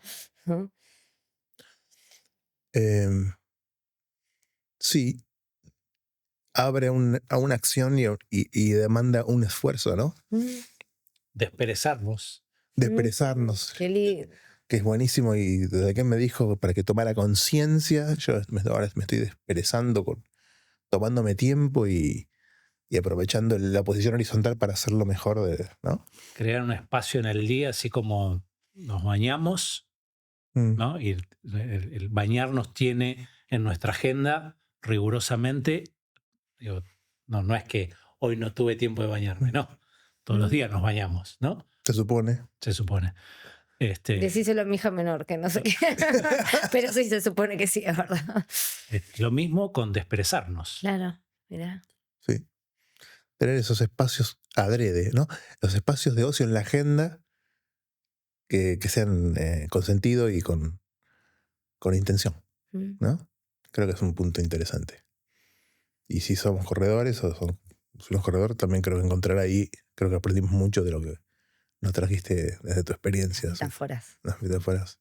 Sí, abre a una acción y demanda un esfuerzo, ¿no? Desperezarnos. Desperezarnos. Qué lindo. Que es buenísimo, y desde que me dijo para que tomara conciencia, yo ahora me estoy desperezando, tomándome tiempo y aprovechando la posición horizontal para hacerlo mejor, ¿no? Crear un espacio en el día, así como nos bañamos, ¿no? Y el bañarnos tiene en nuestra agenda rigurosamente, digo, no es que hoy no tuve tiempo de bañarme, no. Todos los días nos bañamos, ¿no? Se supone. Se supone. Decíselo a mi hija menor, que no sé qué. Pero sí, se supone que sí, es verdad. Lo mismo con desperezarnos. Claro, mirá. Sí. Tener esos espacios adrede, ¿no? Los espacios de ocio en la agenda que sean con sentido y con intención, ¿no? Creo que es un punto interesante. Y si somos corredores o si unos corredores, también creo que encontrar ahí, creo que aprendimos mucho de lo que nos trajiste desde tu experiencia. Metáforas. Las metáforas,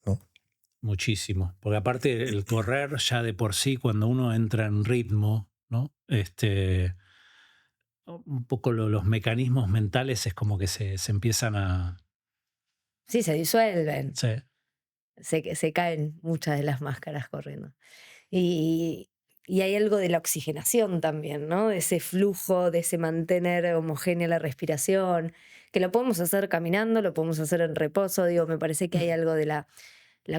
¿no? Muchísimo. Porque aparte el correr ya de por sí, cuando uno entra en ritmo, ¿no? Un poco los mecanismos mentales es como que se empiezan a... Sí, se disuelven. Sí. Se caen muchas de las máscaras corriendo. Y hay algo de la oxigenación también, ¿no? De ese flujo, de ese mantener homogénea la respiración, que lo podemos hacer caminando, lo podemos hacer en reposo. Digo, me parece que hay algo de la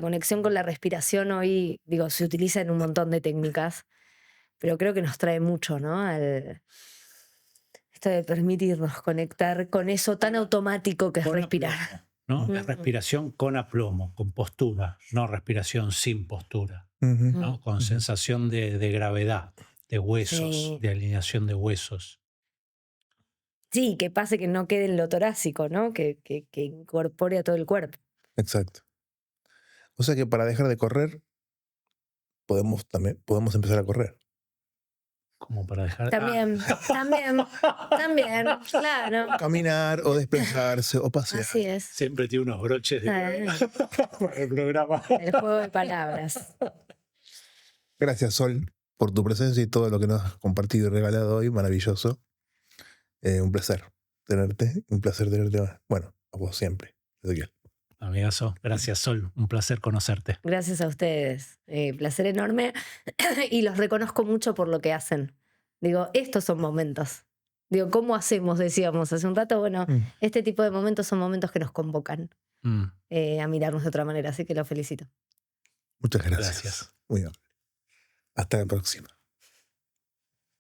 conexión con la respiración hoy, digo, se utiliza en un montón de técnicas, pero creo que nos trae mucho, ¿no? Esto de permitirnos conectar con eso tan automático que es respirar. Aplomo, ¿no? Es respiración con aplomo, con postura, no respiración sin postura, ¿no? Con sensación de gravedad, de huesos, Sí. de alineación de huesos. Sí, que pase que no quede en lo torácico, ¿no? Que incorpore a todo el cuerpo. Exacto. O sea que para dejar de correr, podemos empezar a correr. Como para dejar... También, claro. Caminar o desplazarse o pasear. Así es. Siempre tiene unos broches para el programa. El juego de palabras. Gracias, Sol, por tu presencia y todo lo que nos has compartido y regalado hoy. Maravilloso. Un placer tenerte. Un placer tenerte. Bueno, a vos siempre, Ezequiel. Amigazo, gracias Sol, un placer conocerte. Gracias a ustedes. Placer enorme. Y los reconozco mucho por lo que hacen. Digo, estos son momentos. Digo, ¿cómo hacemos? Decíamos hace un rato. Bueno, este tipo de momentos son momentos que nos convocan a mirarnos de otra manera. Así que los felicito. Muchas gracias. Gracias. Muy bien. Hasta la próxima.